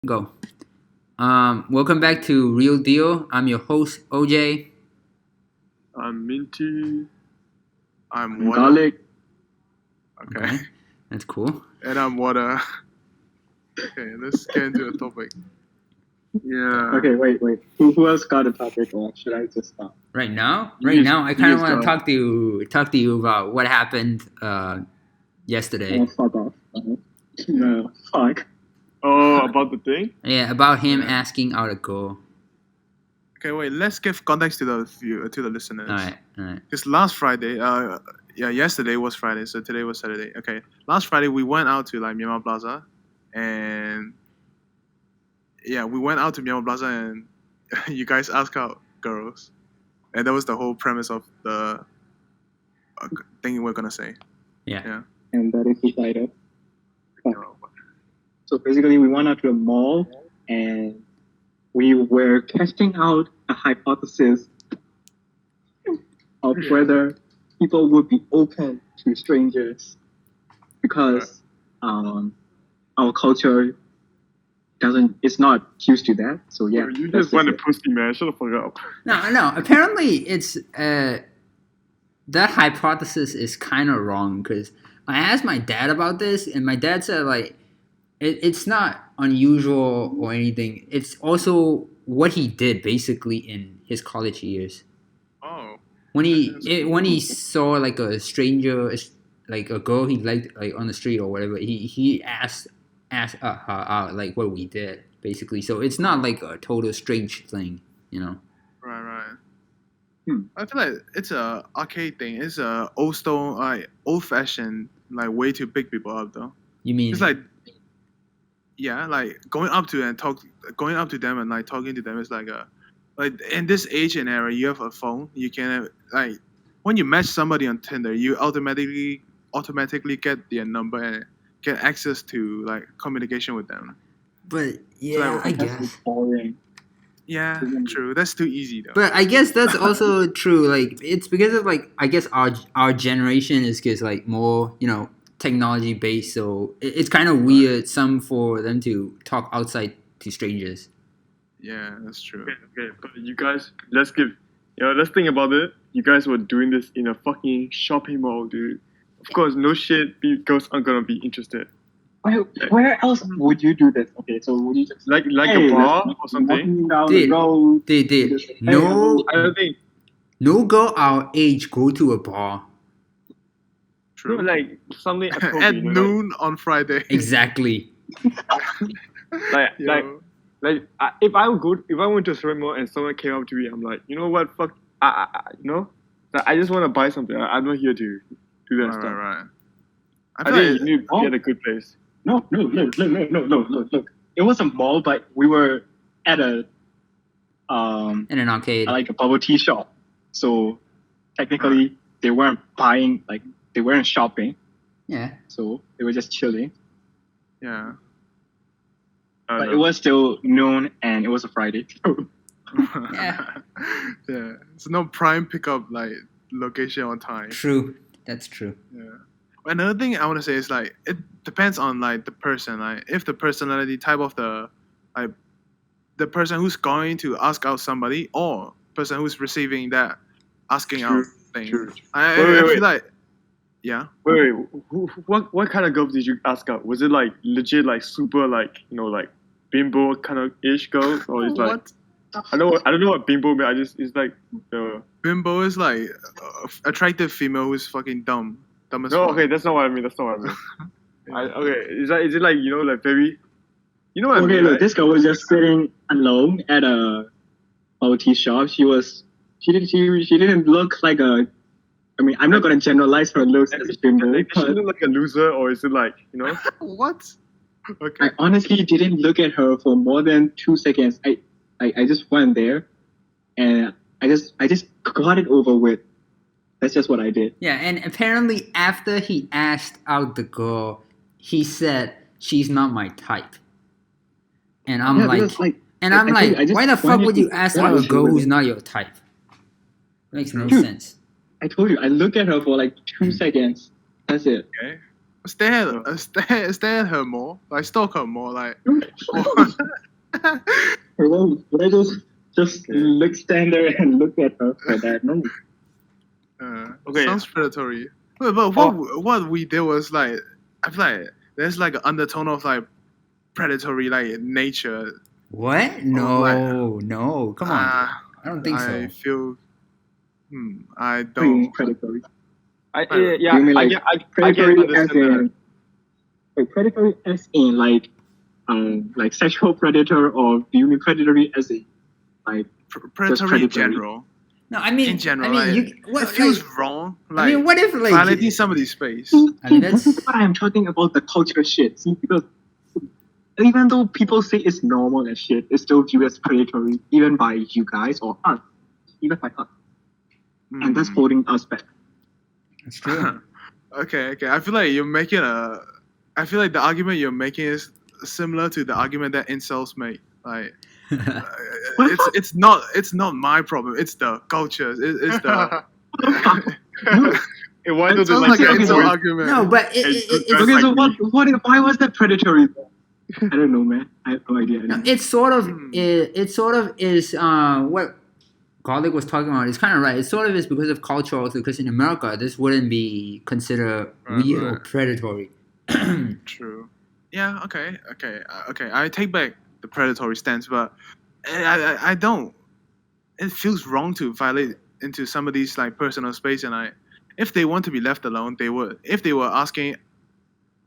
Go. Welcome back to Real Deal. I'm your host, OJ. I'm Minty. I'm I'm Water. garlic. Okay. That's cool. And I'm Water. Okay, let's get into the topic. Yeah. Okay, wait. Who else got a topic, or should I just stop? Right now, You I kind of just want to go. talk to you about what happened yesterday. Oh, fuck off. No, fuck. Oh, about the thing? Yeah, about him Yeah. asking out a girl. Okay, wait. Let's give context to the listeners. All right. Because last Friday, yesterday was Friday, so today was Saturday. Okay, last Friday we went out to Myanmar Plaza, and we went out to Myanmar Plaza, and you guys asked out girls, and that was the whole premise of the thing we're gonna say. Yeah. And that is decided. So basically, we went out to a mall, and we were testing out a hypothesis of whether people would be open to strangers, because our culture it's not used to that. So yeah, You that's just want a it. pussy, man. Shut the fuck up. No. Apparently, it's that hypothesis is kind of wrong because I asked my dad about this, and my dad said it's not unusual or anything. It's also what he did basically in his college years. Oh. When he saw like a stranger, like a girl he liked like on the street or whatever, he asked her out like what we did basically. So it's not like a total strange thing, you know. Right. I feel like it's a arcade thing. It's a old fashioned way to pick people up though. You mean It's going up to them and talking to them is like in this age and era, you have a phone. You can when you match somebody on Tinder, you automatically get their number and get access to communication with them. But yeah, I That's guess. boring. Yeah, true. That's too easy though. But I guess that's also true. Like it's because of I guess our generation is just more technology based. So it's kind of weird some for them to talk outside to strangers. Yeah, that's true. Okay, but you guys, let's think about it. You guys were doing this in a fucking shopping mall, dude. Of course, no shit, girls aren't gonna be interested. Where else would you do this? Okay, so would you just Like hey, a bar let's or something? walking down Dude, the road? Dude. Just, hey, No, I don't think. no girl our age go to a bar. True. No, like something appropriate. At noon on Friday. Exactly. Yo. If I went to a shopping mall and someone came up to me, I'm like, you know what, fuck, I just want to buy something. I'm not here to do that stuff. Right. I feel think like- you need to be at a good place. No. Look. It was a mall, but we were at a In an arcade. like a bubble tea shop. So technically, they weren't buying, they weren't shopping. Yeah. So they were just chilling. Yeah. But it was still noon, and it was a Friday. Yeah. Yeah. It's no prime pickup location on time. True. That's true. Yeah. Another thing I want to say is it depends on the person. If the personality type of the person who's going to ask out somebody or person who's receiving that asking out thing. True. I Wait. feel like yeah. Wait, what kind of girls did you ask out? Was it legit super bimbo kind of ish girl, or it's What? I don't know what bimbo means. It's the Bimbo is attractive female who's fucking dumb as no, fuck. okay, that's not what I mean. Okay, is it very, you know what I Okay, mean? look, Right? this girl was just sitting alone at a bubble tea shop. She didn't look like a. I mean, I'm not gonna generalize her looks as a bimbo, Does she but look like a loser, or is it What? Okay. I honestly didn't look at her for more than 2 seconds. I just went there, and I just got it over with. That's just what I did. Yeah, and apparently after he asked out the girl, he said she's not my type. And I'm because, why I just the fuck wanted would you to ask out a watch girl her. who's not your type? Makes no Dude. sense. I told you, I looked at her for 2 seconds. That's it. Okay. Stare at her more. Stalk her more. Well, would I just stand there and look at her for that? No. Okay. Sounds predatory. But what we did was like, I feel like there's like an undertone of like predatory like nature. What? No, no. Come on. I don't think so. I feel. I What do you mean don't. predatory? Yeah, You mean like I predatory can as understand that. in predatory as in like sexual predator, or do you mean predatory as in like Predatory in predatory. general. No, I mean, In general, I mean, like, it feels wrong. Like, I mean, what if like violating somebody's space. I mean, This is what I'm talking about, the culture shit. See, because even though people say it's normal and shit, it's still viewed as predatory, even by you guys or us, even by us, and that's holding us back. That's true. Okay. I feel like you're making I feel like the argument you're making is similar to the argument that incels make. Like, it's not my problem. It's the culture. It's the. Why does it sounds like like an that? incel argument. No, but It's it's Okay, so like why was that predatory? I don't know, man. I have no idea. it's sort of it sort of is what Garlic was talking about. It's kind of right. It sort of is because of culture also. Because in America, this wouldn't be considered weird or predatory. True. Yeah. Okay. I take back the predatory stance, but I don't. It feels wrong to violate into somebody's like personal space, and if they want to be left alone, they would. If they were asking to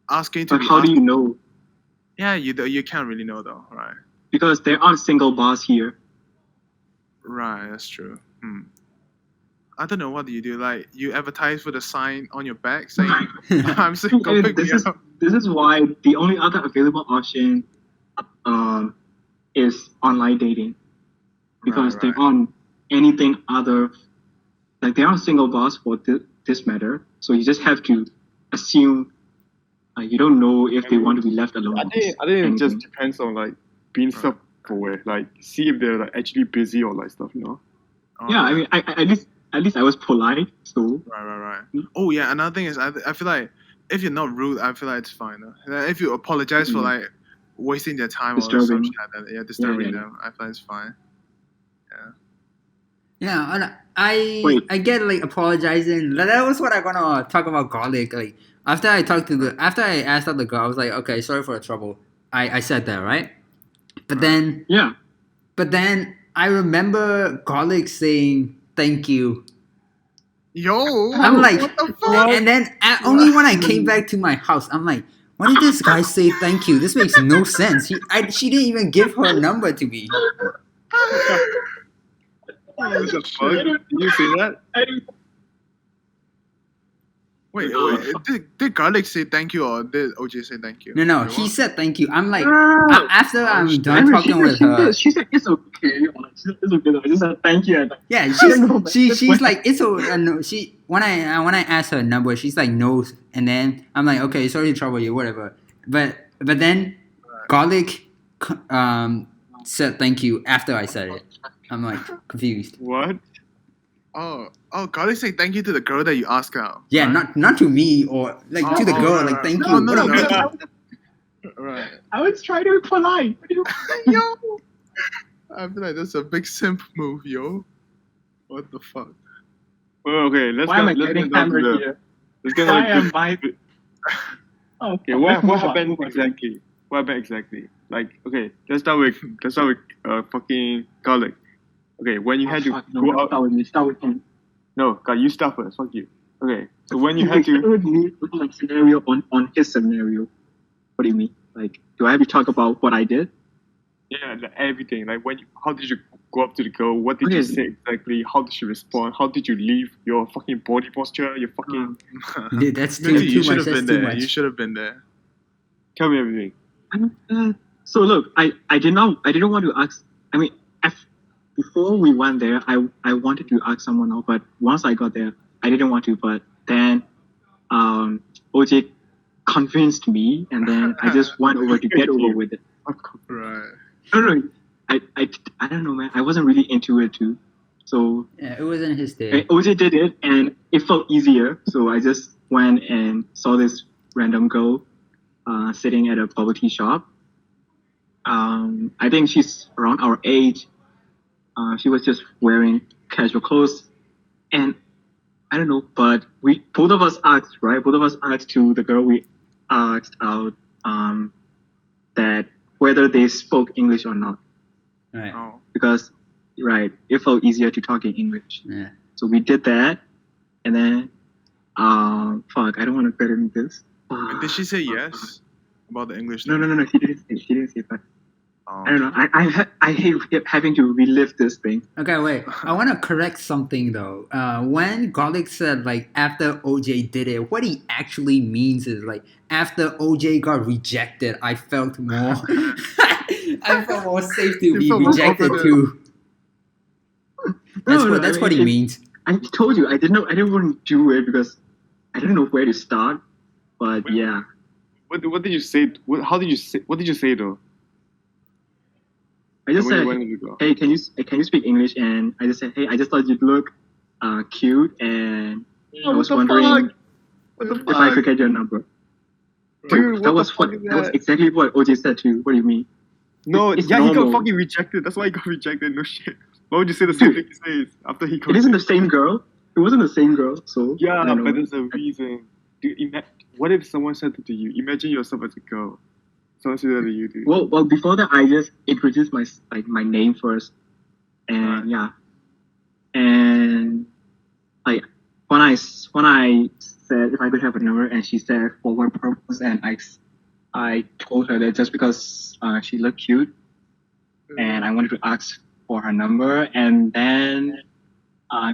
But be how asked, do you know? yeah, you can't really know though, right? Because there aren't single bars here. Right, that's true. I don't know. What do you do? Like, you advertise with a sign on your back saying, "I'm single, Okay, pick me up." this is why the only other available option is online dating, because Right. there aren't anything other, like there aren't single bars for this matter. So you just have to assume you don't know if they want to be left alone. I think it just depends on like being self-aware, like see if they're like actually busy or like stuff, you know. Yeah, I mean, at least I was polite, so. Right. Oh yeah, another thing is I feel like if you're not rude, I feel like it's fine. Though. If you apologize for like wasting their time or Disturbing. something like that, disturbing Yeah. them, I feel like it's fine. Yeah, and I get like apologizing. That was what I gonna talk about Garlic. Like after I asked out the girl, I was like, okay, sorry for the trouble. I said that, right? But then I remember Garlic saying thank you. Yo, I'm like, what the fuck? and then only when I came back to my house, I'm like, why did this guy say thank you? This makes no sense. She didn't even give her number to me. What the fuck? Did you say that? Wait. Did Garlic say thank you or did OJ say thank you? No, he said thank you. I'm like, after I'm done She talking with her. she said it's okay. It's okay. I just said thank you. Yeah, she's like it's no. She when I asked her number, she's like no, and then I'm like okay, sorry to trouble you, whatever. But then Garlic said thank you after I said it. I'm like confused. What? Oh, Garlic say thank you to the girl that you asked out. Yeah, right? not to me or like to the girl. Like thank you. No. What do you mean? Right. I was trying to be polite. Yo, I feel like that's a big simp move, yo. What the fuck? Well, okay, let's Why am I get getting down to hammered the. here? Let's get Why down to am I? Oh, Okay, what happened exactly? What happened exactly? Like, okay, let's start with fucking Garlic. Okay, when you had to go out. Start with him. No, God, you start first. Fuck you. Okay, so when you had to. Start with me, like scenario on his scenario. What do you mean? Like, do I have to talk about what I did? Yeah, like everything. Like how did you go up to the girl? What did you Okay. say exactly? How did she respond? How did you leave your fucking body posture? Your fucking Dude, that's Minty, you too should much. have That's been too there. much. You should have been there. tell me everything. So look, I didn't want to ask. I mean, before we went there, I wanted to ask someone else, but once I got there, I didn't want to. But then, OJ convinced me, and then I just went over to get over with it. Right. No, I don't know, man. I wasn't really into it too. So Yeah, it wasn't his day. OJ did it, and it felt easier. So I just went and saw this random girl sitting at a bubble tea shop. I think she's around our age. She was just wearing casual clothes, and I don't know, but we both of us asked, right? Both of us asked to the girl we asked out that whether they spoke English or not, Right. Oh. because right, it felt easier to talk in English. Yeah. So we did that, and then fuck, I don't want to get into this. And did she say yes about the English No, thing? no, no, no. She didn't say. She didn't say. But Oh. I don't know. I hate having to relive this thing. Okay, wait. I want to correct something though. When Garlic said like after OJ did it, what he actually means is like after OJ got rejected, I felt more. I felt more safe to You be felt more rejected confident. too. That's No, what I that's mean, what he means. I told you I didn't want to do it because I didn't know where to start. But Wait. yeah, What did you say? How did you say? What did you say though? I just When said, you went to go? hey, can you speak English? And I just said, hey, I just thought you'd look cute, and I was wondering What the if I fuck? could get your number. Dude, that what was the fuck what is that was that? exactly what OJ said too. What do you mean? No, it's yeah, he got normal. fucking rejected. That's why he got rejected. No shit. Why would you say the same thing he says after he got It isn't the same girl. It wasn't the same girl. So Yeah, I don't know. but there's a reason. Dude, what if someone said that to you? Imagine yourself as a girl. Someone said that to you, dude. Well, before that, I just introduced my name first, and Right. yeah, and like when I said if I could have a number, and she said for what purpose, and I told her that just because she looked cute, and I wanted to ask for her number, and then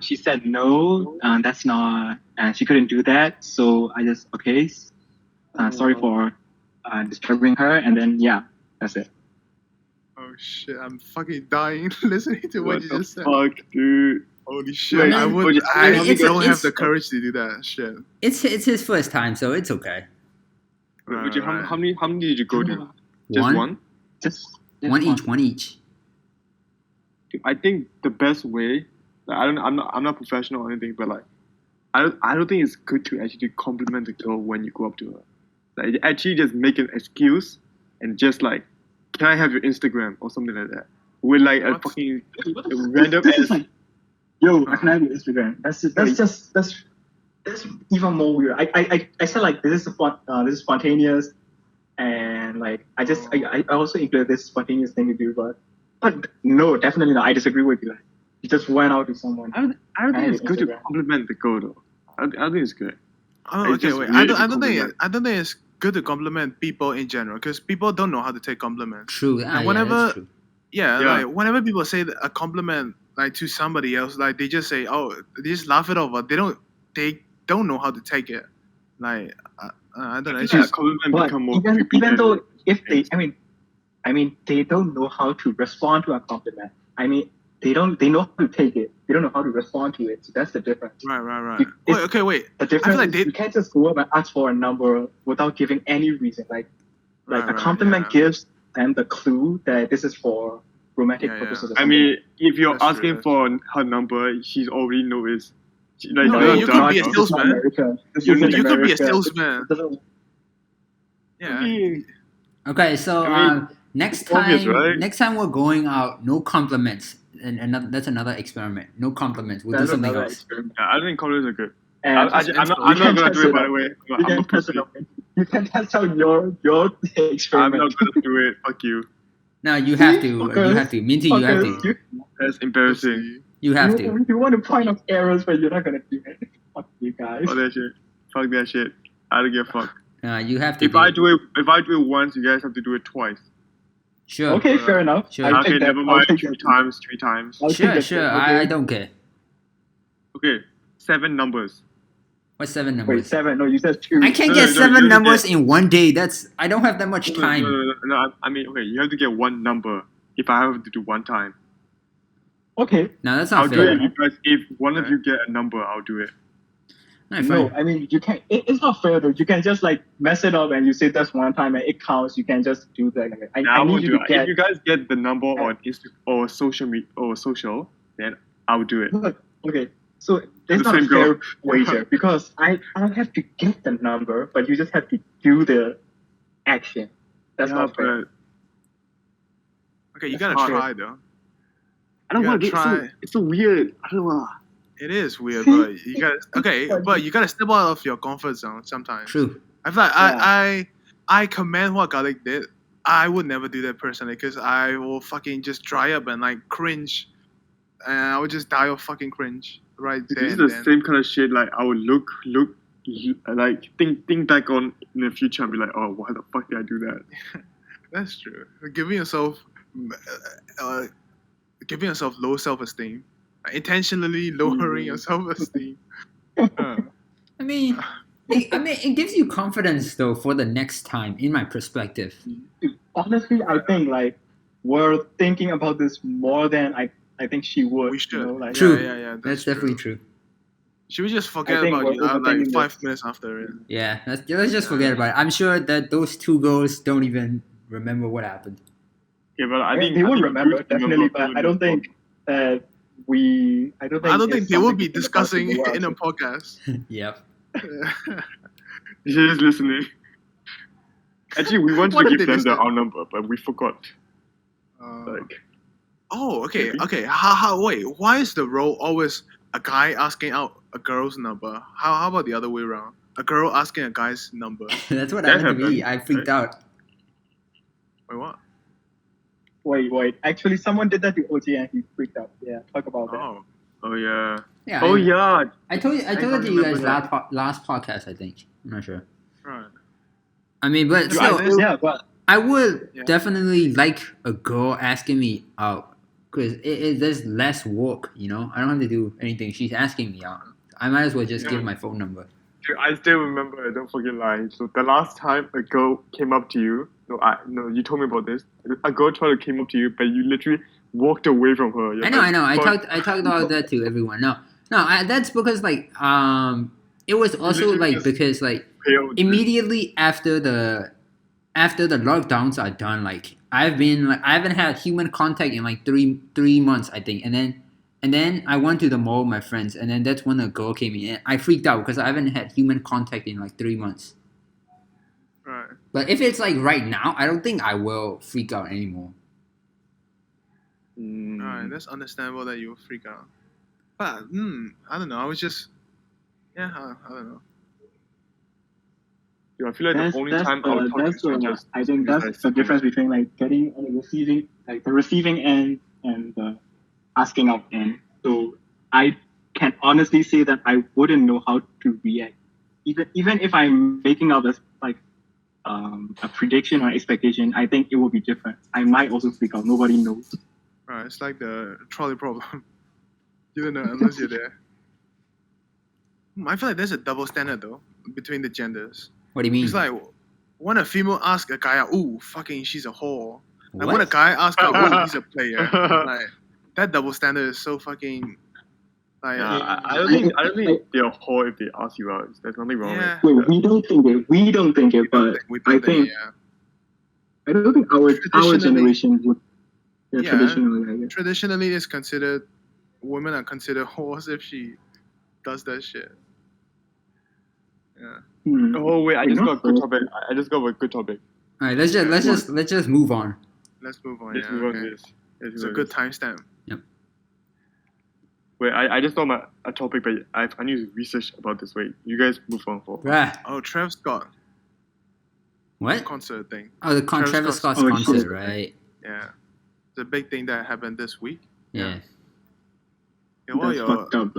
she said no, that's not, and she couldn't do that, so I just okay, sorry for disturbing her, and then yeah, that's it. Oh shit! I'm fucking dying listening to what you the just said. fuck, dude? Holy shit! Wait, I mean, would. I mean, I it's- don't have it's- the courage to do that shit. It's his first time, so it's okay. Right, Would you, right. how many did you go to? Just one? Just One each. One each. Dude, I think the best way. Like, I'm not professional or anything, but like, I don't think it's good to actually compliment the girl when you go up to her. Like, actually just make an excuse and just like, can I have your Instagram or something like that? With like a What? fucking What the fuck? random This is ass. like, yo, I can have your Instagram. That's even more weird. I said like this is spontaneous, and like I also included this spontaneous thing to do, but no, definitely not. I disagree with you. Like, you just went out with someone. I don't think it's good to Instagram. compliment the girl though. I don't think it's good. Oh, It's okay, just wait. weird I to don't think compliment. I don't think it's good to compliment people in general because people don't know how to take compliments. True. And Yeah, whenever- that's true. Yeah, Yeah. like whenever people say a compliment like to somebody else, like they just say, "Oh," they just laugh it off. They don't know how to take it. Like I don't know. It's Yeah, just compliment But become more even creepy than- though if they, I mean, they don't know how to respond to a compliment. I mean, they know how to take it. They don't know how to respond to it. So that's the difference. right. It- Wait, okay, wait. The difference like is they- you can't just go up and ask for a number without giving any reason. Like Right, a compliment yeah. gives them the clue that this is for romantic Yeah, purposes. yeah. Or I something. mean, if you're That's true, asking that's for her number, she's already know it's like No, you're you done, could be a bro. This is not salesman. America. This You isn't could be a America. salesman. This doesn't- I Yeah. mean, Okay, so I mean, next it's obvious, time, right? next time we're going out, no compliments, and that's another experiment. No compliments. We'll do That's something another else. experiment. yeah, I think compliments are good. And I'm not you gonna can do it, by test the way. You I'm can a test pussy. it out. You can test out your I'm experiment. not gonna do it. Fuck you. No, you have to. Fuckers. You have to. Minty, you have Fuckers, to. That's embarrassing. You have to. You want to point out errors, but you're not gonna do it. Fuck you guys. Fuck that shit. Fuck that shit. I don't give a fuck. You have to. If I do it once, you guys have to do it twice. Sure. Okay, fair enough. Sure. I'll Okay, take that. never I'll mind. take Three that. times. I'll take Sure, that. sure. Okay. I don't care. Okay, 7 numbers. What's 7 Wait, numbers? 7. No, you said 2. I can't No, get no, seven you have to numbers in one day. I don't have that much time. No, I mean, okay, you have to get one number. If I have to do one time, Okay. No, that's I'll not do it. fair. Because if one of you get a number, I'll do it. No, No, fine. I mean you can't. It's not fair though. You can just like mess it up and you say that's one time and it counts. You can just do that. I Nah, I need won't you do to it. get. If you guys get the number on Insta or social, then I'll do it. Look, okay, so there's The not a same fair girl. wager because I have to get the number, but you just have to do the action. That's Yeah, not fair. but Okay, you That's gotta hard. try though. I don't You want gotta to. try. It's so weird. I don't know. It is weird, See? but you gotta but you gotta step out of your comfort zone sometimes. True. I feel like Yeah. I commend what Garlic did. I would never do that personally because I will fucking just dry up and like cringe, and I would just die of fucking cringe right This there is and the then. same kind of shit. Like I would look, like think back on in the future and be like, oh, why the fuck did I do that? That's true. Giving yourself low self-esteem, intentionally lowering your self-esteem. I mean, it gives you confidence though for the next time. In my perspective. Honestly, I think like we're thinking about this more than I think she would. We should. You know, like True. Yeah. That's definitely true. Should we just forget I think about you we're like overthinking 5 this. minutes after it? Yeah, let's just forget about it. I'm sure that those two girls don't even remember what happened. Yeah, but I think they would you remember definitely, but remember I don't think that we. I don't think. I don't think it's they will something be to think about discussing to go out in a to. podcast. Yep. You're just listening. Actually, we wanted What to if give they them listen? our number, but we forgot. Like, Oh, okay, Maybe. okay. How? Wait, why is the role always a guy asking out a girl's number? How about the other way around? A girl asking a guy's number. That's what That happened to me. happened, I freaked out. Wait, what? Wait. Actually, someone did that to OG and he freaked out. Yeah, talk about that. Oh, oh yeah. Yeah. Oh yeah. I told it to remember you guys that. last podcast. I think. I'm not sure. right. I mean, but Dude, still, Yeah, but I would Yeah. definitely like a girl asking me out because there's less work. You know, I don't have to do anything. She's asking me out. I might as well just Yeah. give my phone number. Dude, I still remember. Don't forget lie. So the last time a girl came up to you, you told me about this. A girl tried to came up to you, but you literally walked away from her. You're I know. like, I "Fuck." talked about that to everyone. No, that's because like it was also literally like just because like Pale, dude. immediately after the lockdowns are done, like I haven't had human contact in like three months, I think, and then I went to the mall with my friends, and then that's when a girl came in, and I freaked out because I haven't had human contact in like 3 months. Right. But if it's like right now, I don't think I will freak out anymore. Alright, that's understandable that you will freak out. But I don't know. I was just I don't know. Dude, I feel like that's the only time I would talk to that's you is where just I think because that's I the difference between like getting on the receiving end and the asking out end. So I can honestly say that I wouldn't know how to react, even if I'm making up this like a prediction or expectation. I think it will be different. I might also freak out. Nobody knows. Right, it's like the trolley problem. You don't know unless you're there. I feel like there's a double standard though between the genders. What do you mean? It's like when a female asks a guy out, ooh, fucking, she's a whore. And What? when a guy asks out, ooh, he's a player. Like that double standard is so fucking like I don't think they're a whore if they ask you out. There's nothing wrong Yeah. with Wait, we don't think it. We don't think it, but we I don't think yeah. I don't think our Traditionally- generation would. Yeah, Yeah. traditionally, I guess. Traditionally it's considered women are considered whores if she does that shit. Yeah. Hmm. Oh wait, I We're just got not a good whore. topic. I just got a good topic. All right, let's just move on. Let's move on. Let's Yeah, move on okay. to this. Let's It's move a on good this. timestamp. Wait, I just got a topic, but I need to research about this. Wait, you guys move on for. Bruh. Oh, Travis Scott What? concert thing. Oh, the Travis Travis Scott's Scott's concert. concert, right? Yeah. It's a big thing that happened this week. Yeah. Yeah, what are That's your, fucked up.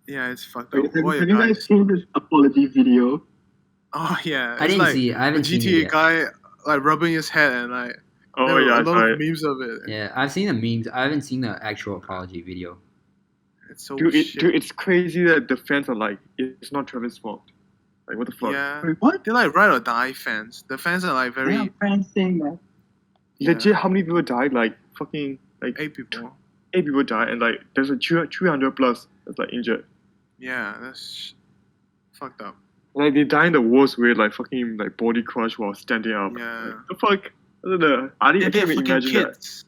yeah, it's fucked Wait, up. have, What are have your you guys guys? seen this apology video? Oh yeah, I it's didn't like see it. I the haven't seen it GTA yet. guy like rubbing his head and like Oh there were yeah, a lot sorry. of memes of it. Yeah, I've seen the memes. I haven't seen the actual apology video. It's so Dude, shit. it's crazy that the fans are like, it's not Travis' fault. Like, what the fuck? Yeah, Wait, what? they're like ride or die fans. The fans are like There very are fans saying that. yeah, Legit, how many people died? Like, fucking, like, 8 people. 8 people died, and like, there's a 300 plus that's like injured. Yeah, that's fucked up. Like, they die in the worst way, like, fucking, like, body crush while standing up. Yeah. Like, the fuck? I don't know. I And can't they're even fucking imagine kids.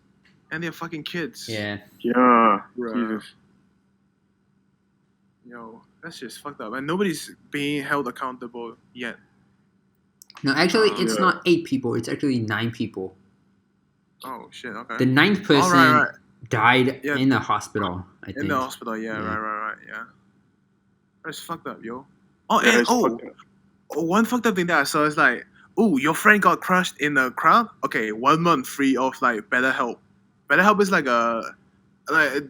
And they're fucking kids. Yeah. that. Yeah. Bruh. Jesus. Yo, that's just fucked up. And nobody's being held accountable yet. No, actually, it's Yeah. not 8 people. It's actually 9 people. Oh shit. Okay. The ninth person right. died Yeah. in the hospital, I think. In the hospital. Yeah. Yeah. Right. Yeah. That's fucked up, yo. Oh, Yeah, and it's fucked up. one fucked up thing that I saw is like, oh, your friend got crushed in the crowd. Okay, 1 month free of like BetterHelp. BetterHelp is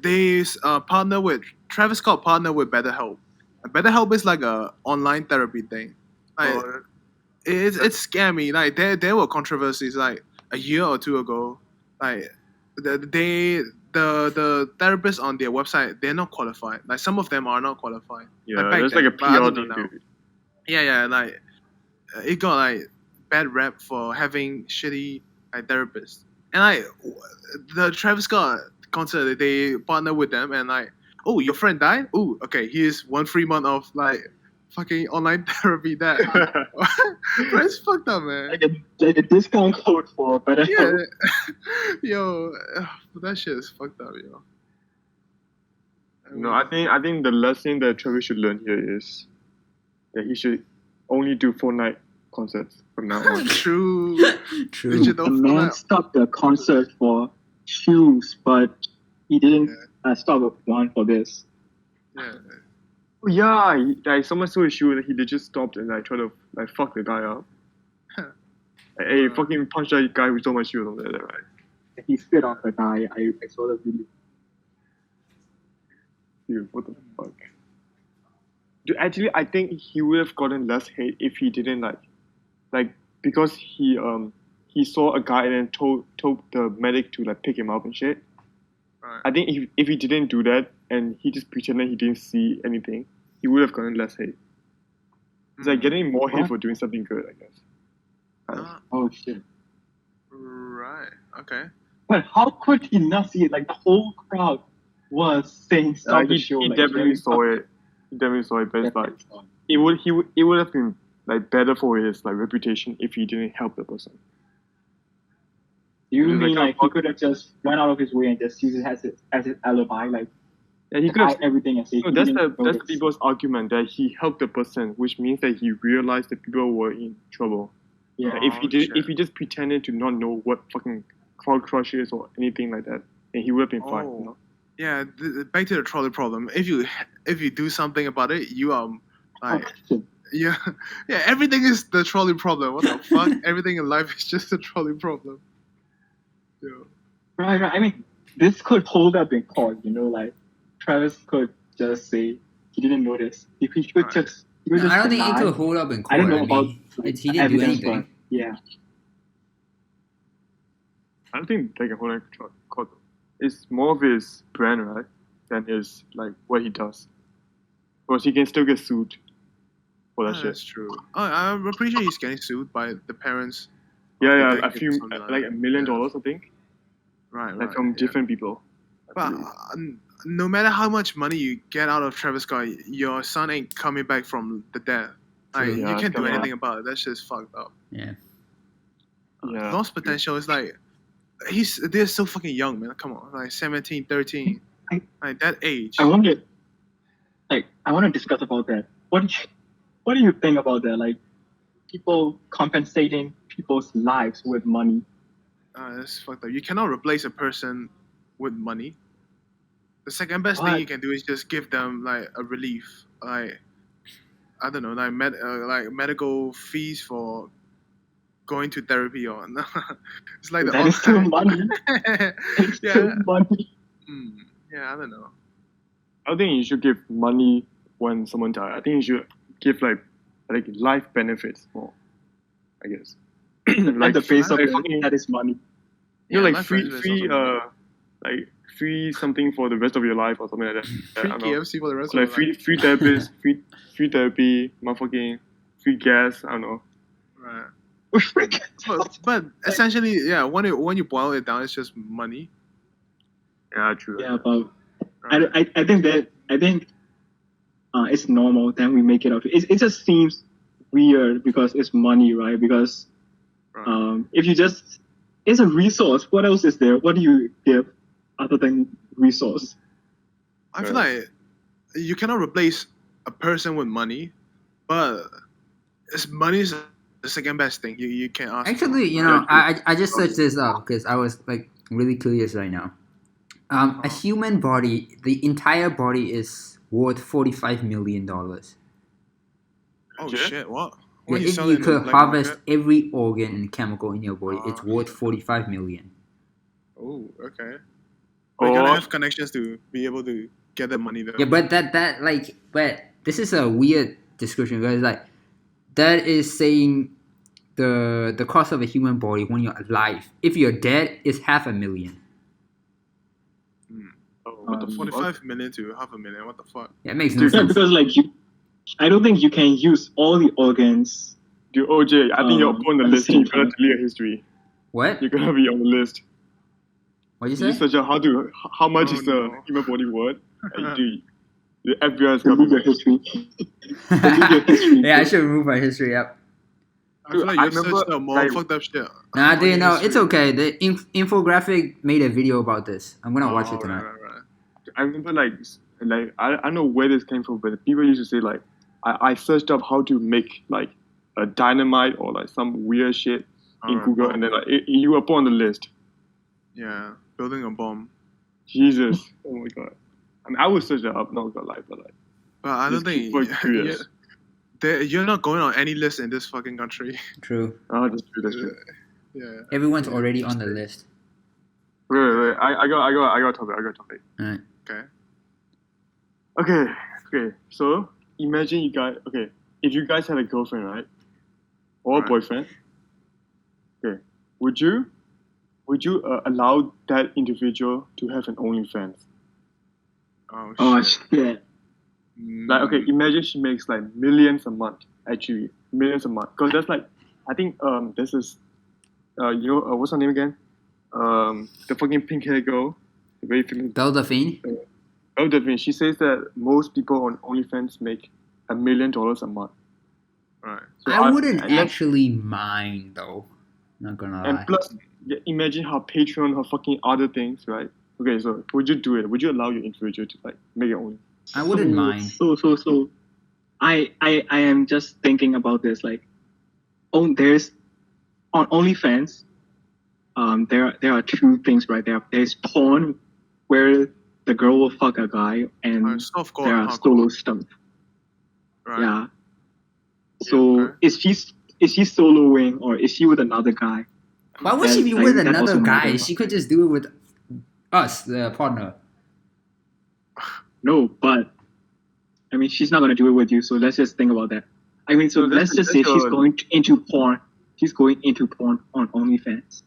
they partner with Travis Scott partner with BetterHelp. BetterHelp is like a online therapy thing. Like Oh, it's scammy. Like there were controversies like a year or two ago. Like the therapists on their website, they're not qualified. Like some of them are not qualified. yeah, back there's then, like a but I PR don't know thing, now. dude. Yeah, like it got like bad rap for having shitty like therapists. And like the Travis Scott concert, they partner with them and like, oh, your friend died? Oh, okay, here's 1 free month of like fucking online therapy. That bro, it's fucked up, man. Like a discount code for BetterHelp. Yeah, yo, that shit is fucked up, yo. No, I think the lesson that Travis should learn here is that he should only do Fortnite concerts from now on. True. True. Digital The man Fortnite. stopped the concert for shoes, but he didn't stop one for this. Yeah. Oh, yeah, like someone saw his shoe that he just stopped and like tried to like fuck the guy up. Like, hey, fucking punch that guy who stole my shoe or something like that, right? He spit on the guy. I saw the video. Dude, what the fuck? Dude, actually, I think he would have gotten less hate if he didn't like because he saw a guy and then told the medic to like pick him up and shit. Right. I think if he didn't do that and he just pretended he didn't see anything, he would have gotten less hate. It's like getting more hate What? for doing something good, I guess. Oh shit! Right. Okay. But how could he not see it? Like the whole crowd was saying stop the He show. definitely saw it. He definitely saw it, but it's like it would have been like better for his like reputation if he didn't help the person. You It's mean like, like he could have just went out of his way and just used it as his alibi, like Yeah, he could have. hide everything and say No, he that's didn't the notice. people's argument that he helped the person, which means that he realized that people were in trouble. Yeah. Like, shit. if he just pretended to not know what fucking crowd crush is or anything like that, then he would have been fine. You know? Yeah, back to the trolley problem. If you do something about it, you like yeah everything is the trolley problem. What the fuck? Everything in life is just a trolley problem. Yeah. Right. I mean, this could hold up in court. Like Travis could just say he didn't notice. If he could Right. just, No, I don't think it could hold up in court. I don't know about he didn't do evidence, anything. but yeah. I don't think they can hold him in court. It's more of his brand, right, than his like what he does. Because he can still get sued for that shit. That's true. I'm pretty sure he's getting sued by the parents. Yeah, the a few something like that. $1 million, Yeah. I think, Right. like from different people. I But believe. no matter how much money you get out of Travis Scott, your son ain't coming back from the death. Like, True. you Yeah, can't do come on. anything about it. That shit's fucked up. Yeah. Yeah. Lost potential is like they're so fucking young, man. Come on, like 17, 13, like that age. I want to discuss about that. What do you think about that? Like people compensating people's lives with money. That's fucked up. You cannot replace a person with money. The second best thing What? you can do is just give them like a relief, like I don't know, like like medical fees for going to therapy or it's like That is still money. It's yeah. still money. Yeah, I don't know. I don't think you should give money when someone dies. I think you should give like life benefits more, I guess. At the base of like it, fucking- that is money. you know, Yeah, like life free benefits also. like free something for the rest of your life or something like that. I Free don't know. KFC for the rest Like of your free therapist, free therapy, motherfucking free gas. I don't know. life. Right. But essentially, yeah, when you boil it down, it's just money. Yeah, true. Yeah, but Right. I think it's normal. Then we make it up. It just seems weird because it's money, right? Because Right. if you just it's a resource. What else is there? What do you give other than resource? I feel like you cannot replace a person with money, but it's money is the second best thing you can ask. Actually, you know, I just searched this up because I was like really curious right now. A human body, the entire body is worth $45 million. Oh shit! What? Yeah, When if sell you in the could black harvest market? every organ and chemical in your body, it's worth shit. 45 million. Oh, okay. But you gotta Or have connections to be able to get that money though. Yeah, but but this is a weird description because like that is saying the cost of a human body when you're alive. If you're dead, is $500,000. What the 45 okay. million to half a million? What the fuck? Yeah, it makes no Yeah, sense. because like I don't think you can use all the organs. Dude, OJ, I think you're on the at the list. same You're gonna time. delete a history. What? You're gonna be on the list. What'd You you say? search out how much Oh, is the no. human body worth? Dude, the FBI is Remove coming. your history. Delete your history. Yeah, I should remove my history up. I feel like I you've remember, searched out more like- fucked up shit. Nah, on dude, your no, it's history. okay. The infographic made a video about this. I'm gonna watch it tonight. Right. I remember like I don't know where this came from, but people used to say like I searched up how to make like a dynamite or like some weird shit in Alright, Google, bomb. and then like you were put on the list. Yeah, building a bomb. Jesus, oh my god. I mean, I would search that up, not gonna lie, but like But I don't just think keep curious. you're not going on any list in this fucking country. True. Oh, that's true. That's true. Yeah. Everyone's already on the list. Wait. I got a topic. Alright. Okay. So imagine you guys. Okay, if you guys had a girlfriend, right, or a Right. boyfriend. Okay, would you allow that individual to have an OnlyFans? Oh Oh shit. shit. Like, okay, imagine she makes like millions a month. Actually, millions a month. Cause that's like, I think this is, what's her name again? The fucking pink hair girl, the very famous. Delphine? Oh, definitely. She says that most people on OnlyFans make $1 million a month. Right. So I wouldn't and let's- actually mind though. Not gonna lie. And plus, imagine her Patreon, her fucking other things, right? Okay, so would you do it? Would you allow your individual to like make your own? I wouldn't mind. So I am just thinking about this like there's on OnlyFans there are two things right there. There's porn where the girl will fuck a guy and Softcore there and are hardcore. solo stuff. Right. Yeah. So okay. is she soloing or is she with another guy? Why would she be That- with that another also guy? matters. She could just do it with us, the partner. No, but I mean she's not gonna do it with you, so let's just think about that. I mean so So let's just say that's she's your- going into porn. She's going into porn on OnlyFans.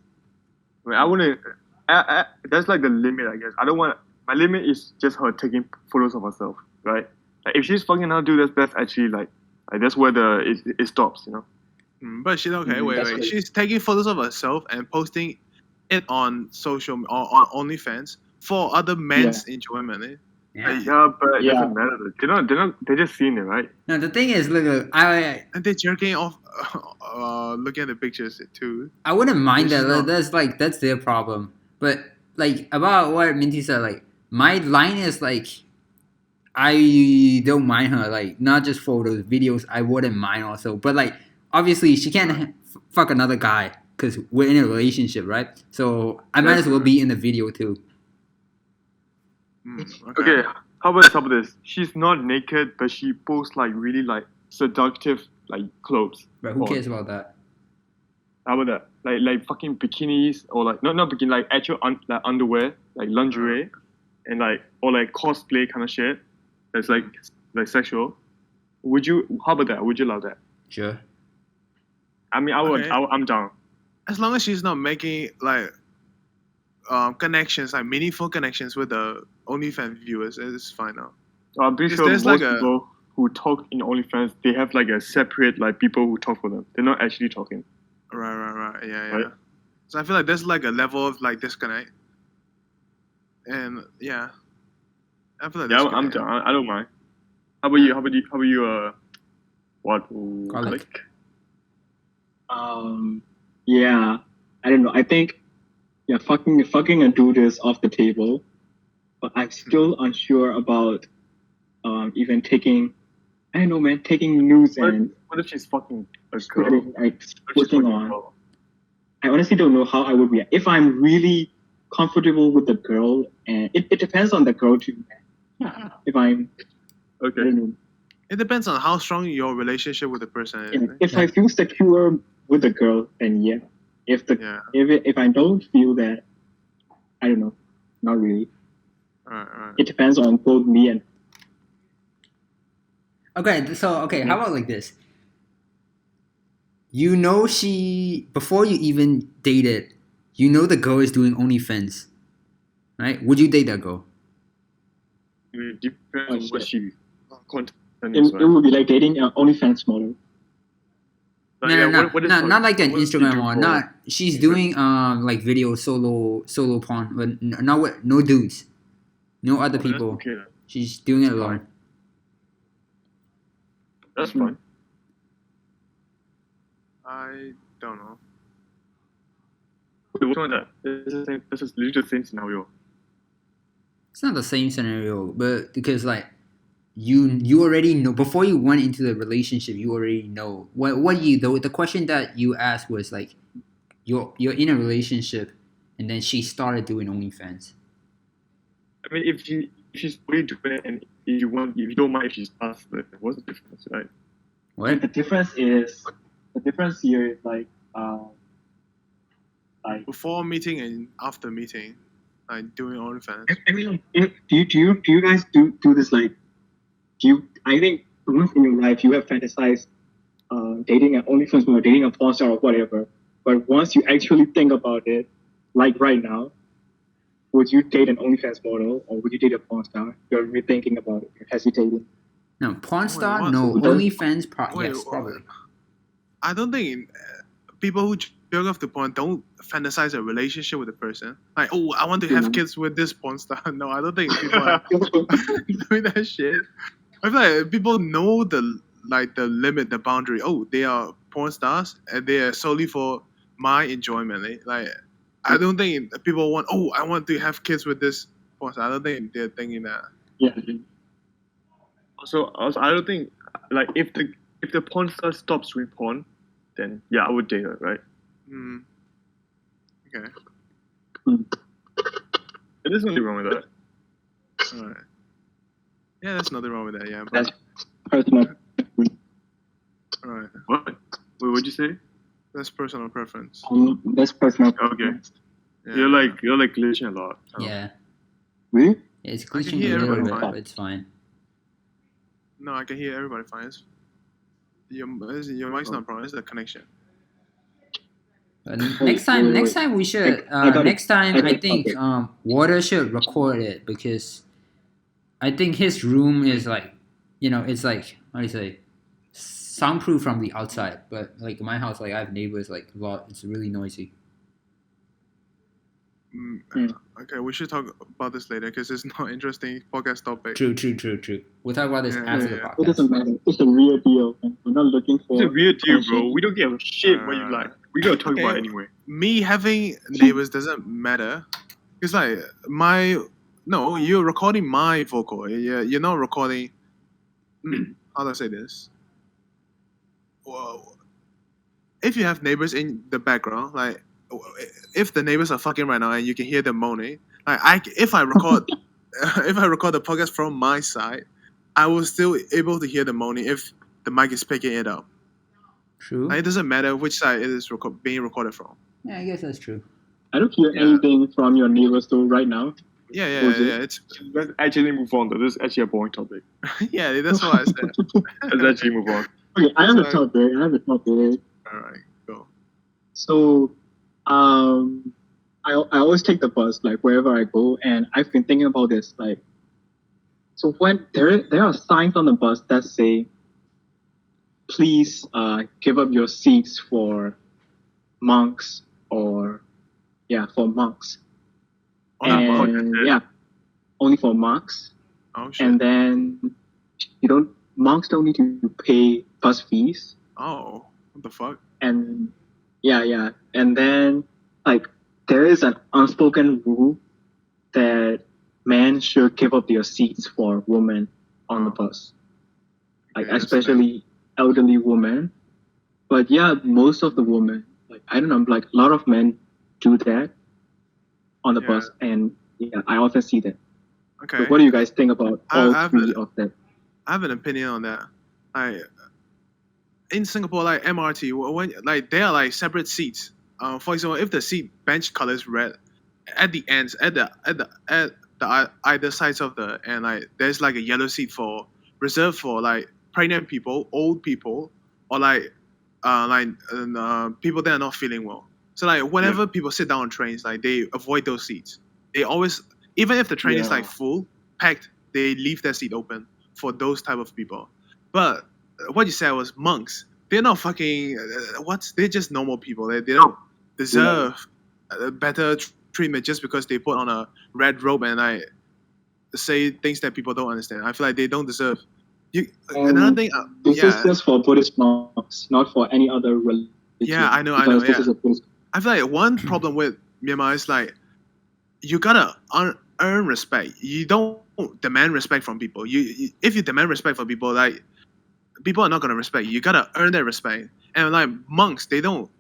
I mean, I wouldn't. That's like the limit, I guess. I don't want. My limit is just her taking photos of herself, right? Like, if she's fucking another dude, that's actually like that's where it stops, you know. But she's okay. Mm, Wait. that's right. She's taking photos of herself and posting it on social or on OnlyFans for other men's enjoyment. Eh? Yeah. Yeah, but it Yeah. doesn't matter. They're just seeing it, right? No, the thing is, look, I And they're jerking off, looking at the pictures too. wouldn't mind It's that. not- That's their problem. But like about what Minty said, like my line is like I don't mind her, like not just photos, videos. I wouldn't mind also, but like obviously she can't fuck another guy because we're in a relationship, right? So I might as well be in the video too. Okay, how about this? She's not naked, but she posts like really like seductive like clothes. But who on. cares about that? How about that? Like fucking bikinis or like not bikini, like actual like underwear, like lingerie, and like or like cosplay kind of shit. That's like sexual. Would you? How about that? Would you allow that? Sure. I mean, I would. Okay. I'm down. As long as she's not making like connections, like meaningful connections with the OnlyFans viewers, it's fine now. I'm pretty Is sure there's most like a- people who talk in OnlyFans, they have like a separate like people who talk for them. They're not actually talking. Right. Yeah. Right. So I feel like there's like a level of like disconnect, and yeah, I feel like Yeah, that's I'm good. down. I don't mind. How about you? How about you? What? Garlic. Yeah, I don't know. I think fucking a dude is off the table, but I'm still unsure about even taking. I don't know, man. Taking news and What if she's fucking a girl. like putting on. I honestly don't know how I would react if I'm really comfortable with the girl, and it depends on the girl too. If I'm, I Okay. don't know, It depends on how strong your relationship with the person is. if I feel secure with the girl, then yeah. If if I don't feel that, I don't know, not really. Alright. It depends on both me and. Okay, so how about like this? You know before you even dated, you know the girl is doing OnlyFans, right? Would you date that girl? It depends on what she content It is, right? would be like dating an OnlyFans model. Like, No, yeah, no, what is not, her- not like an what does she Instagram do one. for- Not she's doing like video solo porn, but not with no dudes, no other Oh, that's people. okay. She's doing it That's alone. That's fine. I don't know. Wait, what's wrong with that? This is literally the same scenario. It's not the same scenario, but because like you already know before you went into the relationship, you already know what you the question that you asked was like you're in a relationship and then she started doing OnlyFans. I mean, if she's really doing it, and if you don't mind if she starts, what's the difference, right? What? The difference here is like Before meeting and after meeting, like doing OnlyFans. I mean, do you guys do this like? I think once in your life you have fantasized dating an OnlyFans or dating a pornstar or whatever. But once you actually think about it, like right now, would you date an OnlyFans model or would you date a pornstar? You're rethinking about it. You're hesitating. No, porn star? what? No, Wait, OnlyFans. Wait, Yes, probably. I don't think people who jerk off to porn don't fantasize a relationship with a person. Like, oh, I want to have kids with this porn star. No, I don't think people are doing that shit. I feel like people know the limit, the boundary. Oh, they are porn stars and they are solely for my enjoyment. Like I don't think people want. Oh, I want to have kids with this porn star. I don't think they're thinking that. Yeah. Also, I don't think like if the porn star stops doing porn, then yeah, I would date her, right? Okay. There's nothing wrong with that. Alright. Yeah, there's nothing wrong with that. Yeah. That's personal. Alright. What? Wait, what'd you say? That's personal preference. That's personal. Okay. Yeah. You're like glitching a lot. Yeah. Really? It's I can glitching hear a little everybody bit, fine. but it's fine. No, I can hear everybody fine. Your mic's not a problem. It's the connection. Next time we should. Next time I think Water should record it because I think his room is like, it's like how do you say, soundproof from the outside. But like my house, like I have neighbors like a lot. It's really noisy. Okay, we should talk about this later because it's not interesting podcast topic. True. We'll talk about this after the It podcast. doesn't matter. It's a real deal. Man. We're not looking for. It's a weird deal, bro. We don't give a shit what you like. We gotta talk Okay. about it anyway. Me having neighbors doesn't matter. It's like you're recording my vocal. You're not recording. How do I say this? Well, if you have neighbors in the background, like if the neighbors are fucking right now and you can hear them moaning, like if I record the podcast from my side, I will still able to hear the moaning if the mic is picking it up. True. Like, it doesn't matter which side it is being recorded from. Yeah, I guess that's true. I don't hear anything from your neighbors though right now. Yeah. It's Let's actually move on though. This is actually a boring topic. yeah. That's what I said. Let's actually move on. Okay, I have a So- topic. All right, go. So, I always take the bus like wherever I go, and I've been thinking about this like. So when there are signs on the bus that say, "Please give up your seats for monks," or for monks, and only for monks, Oh shit. and then monks don't need to pay bus fees. Oh, what the fuck? And and then like there is an unspoken rule that men should give up their seats for women on the bus, like Okay, that's especially elderly women. But yeah, most of the women, like I don't know, like a lot of men do that on the Yeah. bus, and yeah, I often see that. Okay. So what do you guys think about all I have three of them? I have an opinion on that. Like in Singapore, like MRT, when like they are like separate seats. For example, if the seat bench color is red, at the ends, at the either sides of the and like there's like a yellow seat for reserved for like pregnant people, old people, or like people that are not feeling well. So like whenever people sit down on trains, like they avoid those seats. They always, even if the train is like full, packed, they leave their seat open for those type of people. But what you said was monks. They're not fucking what? They're just normal people. They don't deserve better treatment just because they put on a red robe and like say things that people don't understand. I feel like they don't deserve. Another thing, This is just for Buddhist monks, not for any other religion. Yeah, I know. This is a Buddhist. I feel like one problem with Myanmar is like you gotta earn respect. You don't demand respect from people. If you demand respect from people, like people are not gonna respect you. You gotta earn their respect. And like monks, they don't.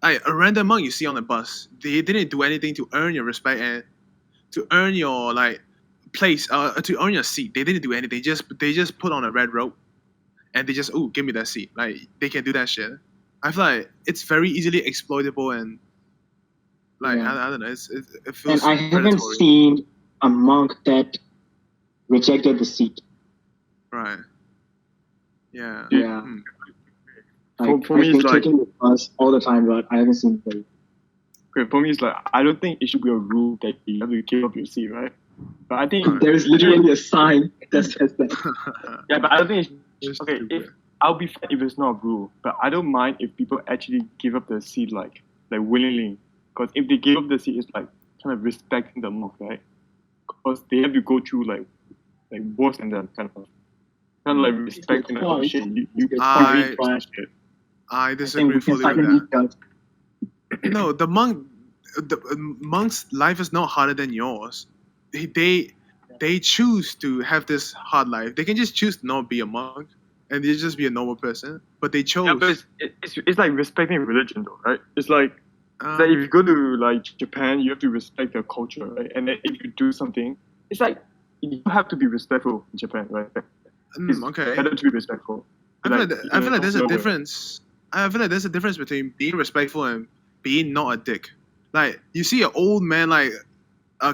Like a random monk you see on the bus, they didn't do anything to earn your respect and to earn your like place, to earn your seat. They didn't do anything. They just put on a red robe, and they just give me that seat. Like they can do that shit. I feel like it's very easily exploitable and like I don't know. It feels. And I haven't seen a monk that rejected the seat. Right. Yeah. Yeah. For me, I've been it's like taking the bus all the time, but I haven't seen it. okay. For me, it's like I don't think it should be a rule that you have to give up your seat, right? But I think there's literally a sign that says that. Yeah, but I don't think it's okay. I'll be fine if it's not a rule, but I don't mind if people actually give up their seat like willingly. Because if they give up the seat, it's like kind of respecting the monk, right? Because they have to go through like worse than that kind of like respecting like oh shit, I disagree fully with that. No, the monk's life is not harder than yours. They choose to have this hard life. They can just choose to not be a monk and they just be a normal person. But they chose. Yeah, but it's like respecting religion, though, right? It's like if you go to like Japan, you have to respect their culture, right? And then if you do something, it's like you have to be respectful in Japan, right? It's better to be respectful. I feel like there's a difference. I feel like there's a difference between being respectful and being not a dick. Like you see an old man like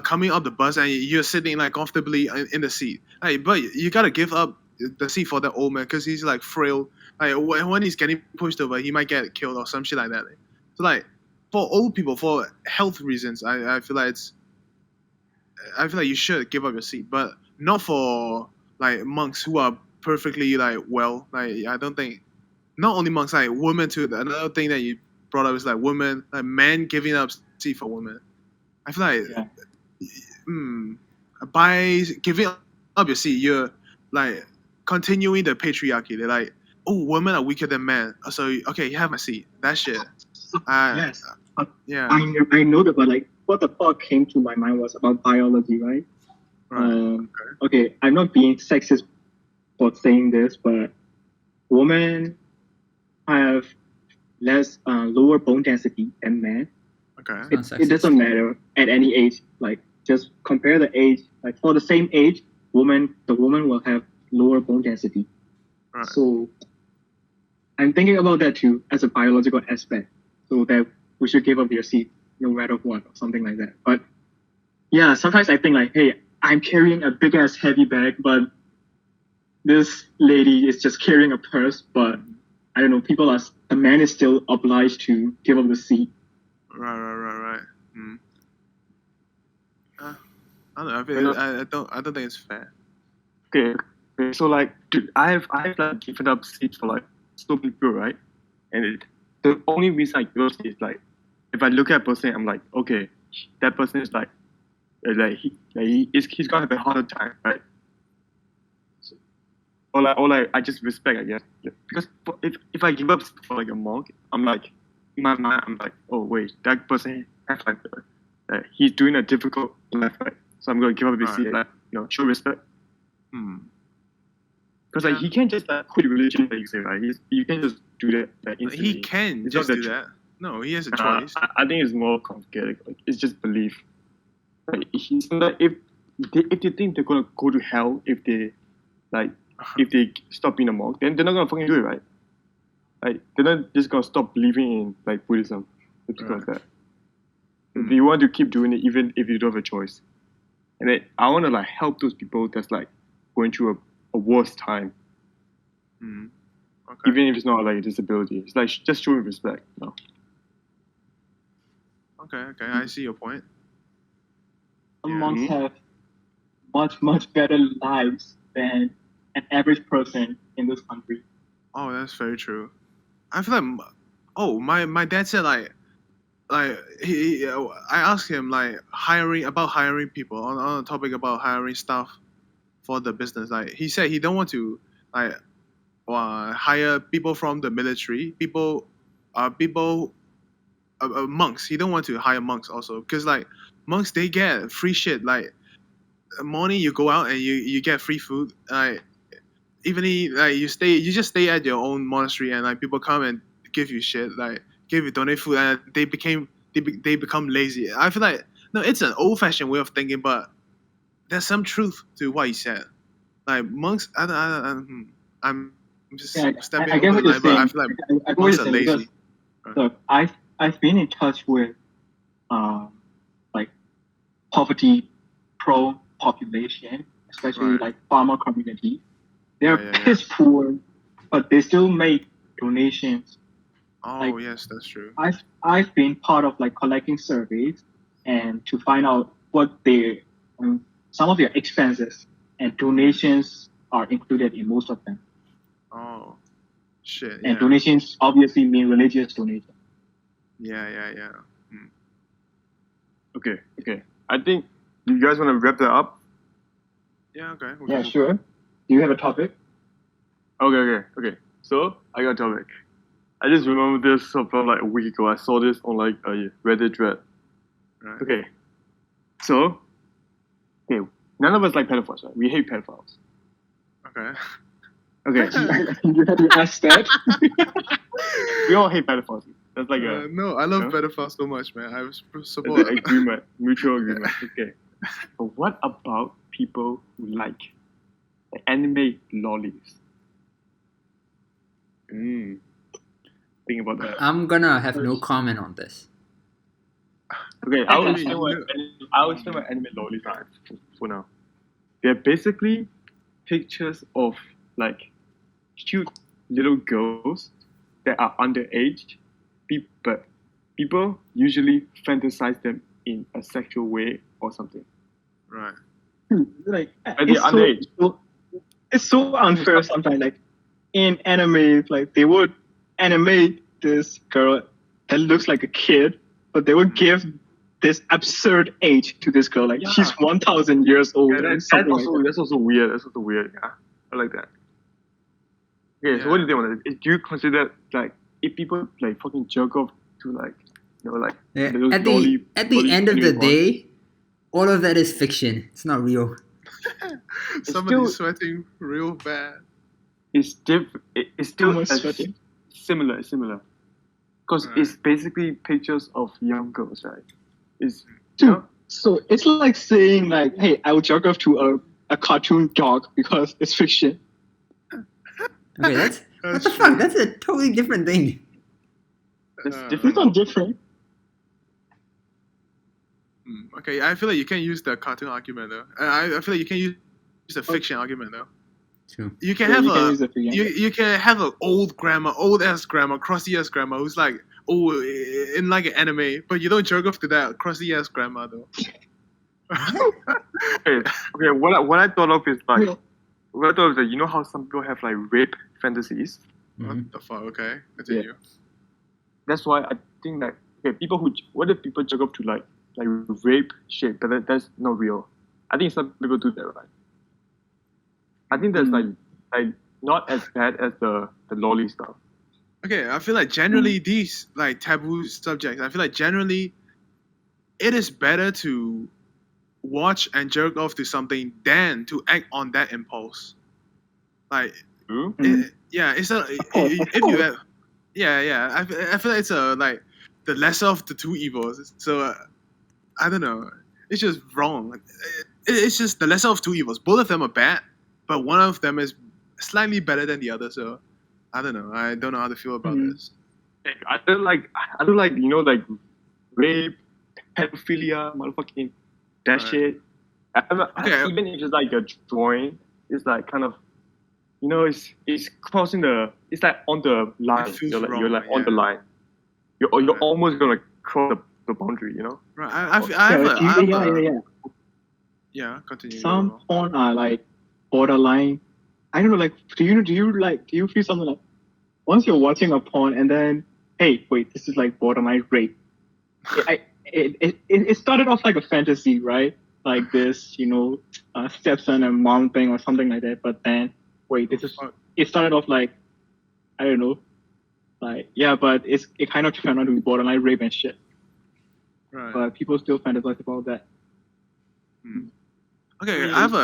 coming up the bus and you're sitting like comfortably in the seat. Like, but you gotta give up the seat for the old man because he's like frail. Like when he's getting pushed over, he might get killed or some shit like that. So like for old people, for health reasons, I feel like you should give up your seat, but not for like monks who are perfectly like well. Like I don't think. Not only monks, like women too. Another thing that you brought up is like women, like men giving up seat for women. I feel like by giving up your seat, you're like continuing the patriarchy. They're like, oh, women are weaker than men. So okay, you have my seat. That shit. Yes. Yeah. I know that, but like, what the fuck came to my mind was about biology, right? Right. Okay, I'm not being sexist for saying this, but women have lower bone density than men. Okay. It doesn't matter at any age. Like just compare the age. Like for the same age, the woman will have lower bone density. Right. So I'm thinking about that too as a biological aspect. So that we should give up your seat no matter what or something like that. But yeah, sometimes I think like, hey, I'm carrying a big ass heavy bag, but this lady is just carrying a purse, but I don't know, the man is still obliged to give up the seat. Right. I don't know. I don't think it's fair. Okay. So like, dude, I've like given up seats for like so many people, right? And the only reason I give up seats is like, if I look at a person, I'm like, okay, that person is like he's gonna have a harder time, right? Or like I just respect, I guess, because if I give up for like a monk, I'm like in my mind I'm like, oh wait, that person has like he's doing a difficult life, right? So I'm gonna give up his seat, like show respect. Because like he can't just quit religion, like you say, right? You can't just do that instantly. He can It's just not do the that. No, he has a choice. I think it's more complicated. Like, it's just belief. Like, if they think they're gonna go to hell if they stop being a monk, then they're not gonna fucking do it, right? Like, they're not just gonna stop believing in like Buddhism, something like that. You want to keep doing it even if you don't have a choice. And then I want to like help those people that's like going through a worse time, Okay. even if it's not like a disability. It's like just showing respect. No. Okay, I see your point. Some monks have much better lives than an average person in this country. Oh, that's very true. I feel like, my dad said like I asked him like hiring people on a topic about hiring staff for the business. Like he said he don't want to like hire people from the military, monks. He don't want to hire monks also because like monks they get free shit. Like morning you go out and you get free food. Like even you just stay at your own monastery and like people come and give you shit, like donate food, and they become lazy. I feel like no, it's an old fashioned way of thinking, but there's some truth to what he said. Like monks, I'm just stepping I get over what the you're line, but I saying. feel like I get what monks you're are saying lazy. because, look, I've been in touch with like poverty prone population, especially Right. like farmer community. They're Yeah. piss poor, but they still make donations. Oh Like, yes, that's true. I've been part of like collecting surveys and to find out what some of their expenses and donations are included in most of them. Oh shit. And Yeah. donations obviously mean religious donations. Yeah. Okay. I think you guys want to wrap that up. Yeah. Okay. we Yeah, can- sure. Do you have a topic? Okay. So I got a topic. I just remember this from like a week ago. I saw this on like a Reddit thread. Right. Okay. So, none of us like pedophiles, right? We hate pedophiles. Okay. Okay. You had to ask that. We all hate pedophiles. That's like No, I love no? pedophiles so much, man. I that's support. an agreement, mutual agreement. Okay. But what about people who like the anime lollies? Think about that. I'm gonna have no comment on this. Okay, I will mean, explain no. what anime lollies are for now. They're basically pictures of like cute little girls that are underage, but people usually fantasize them in a sexual way or something. Right. Like And they're underage. it's so unfair sometimes. Like in anime, like they would animate this girl that looks like a kid, but they would give this absurd age to this girl. Like she's 1,000 years old. Yeah, or something like that. that's also weird. That's also weird. Yeah, I like that. Okay, so what do you think about it? Do you consider like if people like fucking jerk off to like like Yeah, those at the lolly end of the anime porn? day, all of that is fiction. It's not real. Somebody's still- sweating real bad. it's different. It's still Someone's sweating. similar, because Right. it's basically pictures of young girls, right? It's Dude, so it's like saying like, hey, I will jerk off to a cartoon dog because it's fiction. Okay, that's what That's the true. fuck? That's a totally different thing. it's Uh, It's different. not different. Okay, I feel like you can use the cartoon argument though. I feel like you can use the fiction argument though. True. You can Yeah, have you can use the fiction. you can have an old ass grandma, crusty ass grandma who's like in like an anime, but you don't jerk off to that crusty ass grandma though. Okay. What I thought of is like Yeah. what I thought of is that you know how some people have like rape fantasies. Mhm. What the fuck? Okay, continue. That's why I think that what if people jerk off to like rape shit, but that's not real. I think some people do that, right? I think that's like not as bad as the lolly stuff. Okay, I feel like generally these like taboo subjects, I feel like generally it is better to watch and jerk off to something than to act on that impulse. Like, True. yeah, it's not course, if of you course. have yeah. I feel like it's like the lesser of the two evils. So I don't know. It's just wrong. It's just the lesser of two evils. Both of them are bad, but one of them is slightly better than the other. So I don't know. I don't know how to feel about this. I don't like like rape, pedophilia, motherfucking that Right. shit. Okay. Even if it's like a drawing, it's like kind of it's crossing it's like on the line. feels You're like wrong, on the yeah. line. You're Right. almost gonna cross the boundary. Right. I have Yeah. yeah. Continue. Some porn are like borderline. I don't know, like do you feel something like once you're watching a porn and then hey wait, this is like borderline rape. It started off like a fantasy, right? Like this, stepson and mom thing or something like that. But then wait, it started off like I don't know, like yeah, but it kind of turned out to be borderline rape and shit. Right. But people still fantasize about that. Okay, I have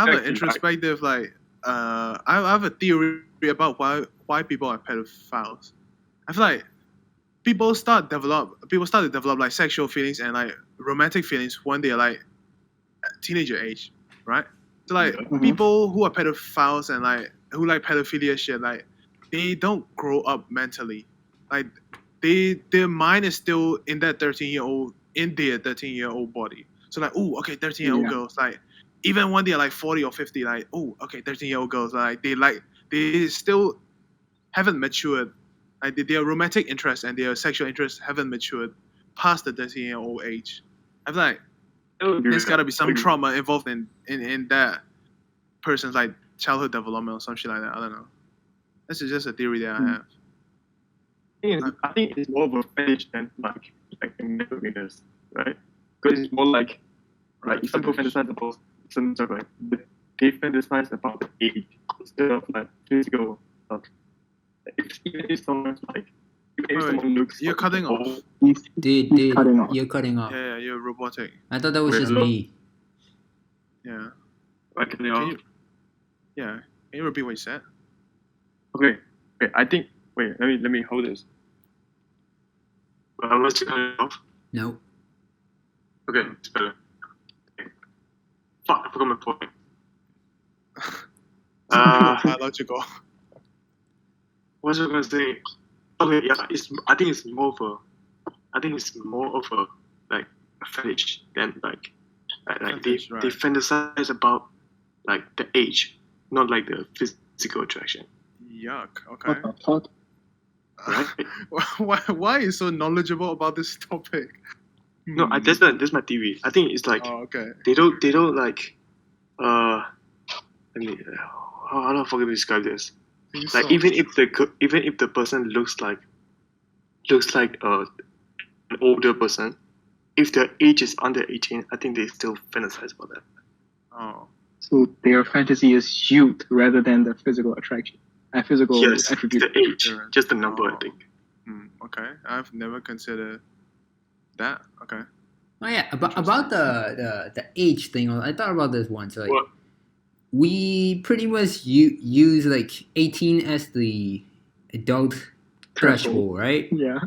an introspective like I have a theory about why people are pedophiles. I feel like people start to develop like sexual feelings and like romantic feelings when they're like teenager age, right? So like people who are pedophiles and like who like pedophilia shit, like they don't grow up mentally. Like their mind is still in that 13-year-old body. So like, oh, okay, 13-year-old girls, like even when they're like 40 or 50, like, oh, okay, 13-year-old girls, like they still haven't matured. Like their romantic interest and their sexual interest haven't matured past the 13-year-old age. I feel like there's got to be some trauma involved in that person's like childhood development or some shit like that. I don't know. This is just a theory that I have. I think it's more of a fetish than like a mental illness, right? Because it's more like if people fantasize about some sort of like they fantasize about the age instead of like physical stuff. Even if someone's like, even if someone looks, you're like cutting off. old, Dude, cutting off. you're cutting off. Yeah, you're robotic. I thought that was just hello? me. Yeah. like Can you repeat what you said? Okay. I think. Wait. Let me hold this. Let's cut it off. No. Okay, it's better. Okay. Fuck! I forgot my point. Biological. What was I gonna say? Okay, yeah. I think it's more of a like a fetish than like Fetish, right. they fantasize about like the age, not like the physical attraction. Yuck. What Okay. the fuck? Right? Why are you so knowledgeable about this topic? No, that's my theory. I think it's like Oh, okay. they don't like I mean, how do I fucking describe this? Like even if the person looks like an older person, if their age is under 18, I think they still fantasize about that. Oh. So their fantasy is youth rather than the physical attraction. Physical Yes, attribute. the age, Sure. just the number, I think. Okay. I've never considered that. Okay. Oh yeah, about the age thing. I thought about this once. Like, What? we pretty much use like 18 as the adult threshold, right? Yeah.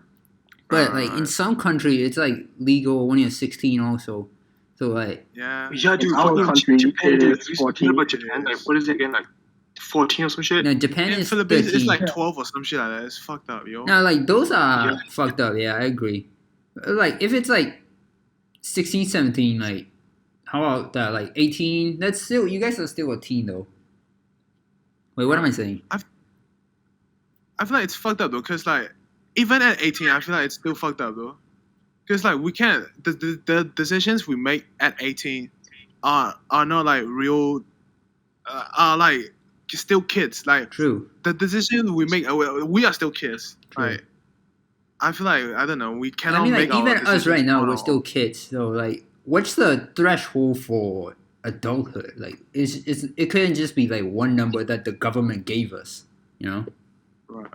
But like in some country, it's like legal when you're 16 also. So like, Yeah. Yeah, dude. In our fucking country, Japan, it dude. is You speaking 14. about Japan? Like, what is it again? Like 14 or some shit? no, Japan In is Philippines, 13. it's like 12 or some shit like that. It's fucked up, yo. No, like those are Yeah. fucked up. Yeah, I agree. Like if it's like 16, 17, like how about that? Like 18. That's still, you guys are still a teen though. Wait, what am I saying? I feel like it's fucked up though, cause like even at 18, I feel like it's still fucked up though, cause like we can't the decisions we make at 18 are not like real, are like still kids. Like True. the decisions we make, we are still kids. True. Like I feel like I don't know, we cannot I mean, like make our even us decisions right now, on we're our still own. kids. So like, what's the threshold for adulthood? Like, it couldn't just be like one number that the government gave us, you know? Right.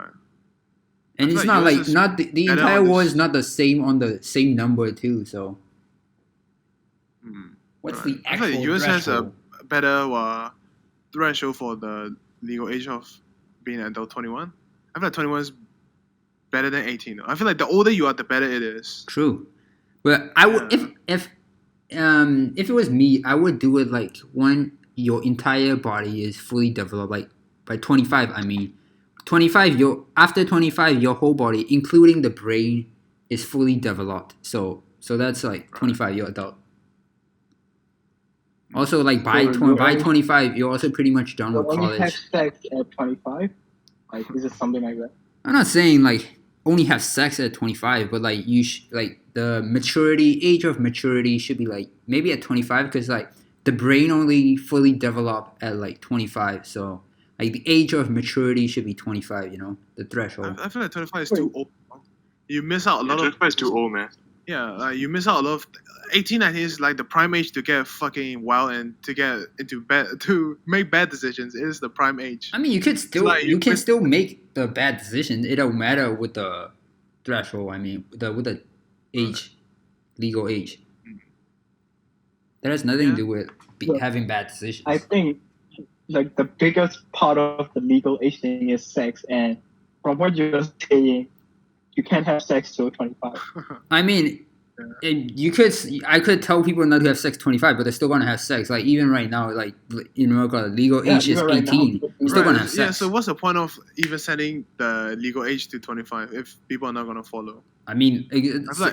And I it's feel not like like yours is not the better entire on war this- is not the same on the same number too. So what's Right. the I feel actual like yours has threshold? a better threshold for the legal age of being an adult 21. I feel like 21 is better than 18. I feel like the older you are, the better it is. True, but I would if it was me, I would do it like when your entire body is fully developed, like by 25. I mean, 25. After 25, your whole body, including the brain, is fully developed. So that's like 25. You're adult. Also, like by 25, you're also pretty much done with only have college. sex at 25? Like, is it something like that? I'm not saying like only have sex at 25, but like like the age of maturity should be like maybe at 25, because like the brain only fully developed at like 25. So like the age of maturity should be 25. You know, the threshold. I feel like 25 is too old. You miss out a lot of. 25 is too old, man. Yeah, like you miss out a lot of. 18, 19 is like the prime age to get fucking wild and to get into bad, to make bad decisions. It is the prime age. I mean, you could still like you can still make the bad decisions. It don't matter with the threshold. I mean, with the age, legal age. That has nothing to do with having bad decisions. I think like the biggest part of the legal age thing is sex, and from what you're saying, you can't have sex till 25. I mean, I could tell people not to have sex 25, but they're still gonna have sex. Like even right now, like in America, legal age is 18. You're still gonna have sex. Yeah. So what's the point of even setting the legal age to 25 if people are not gonna follow? I mean, like,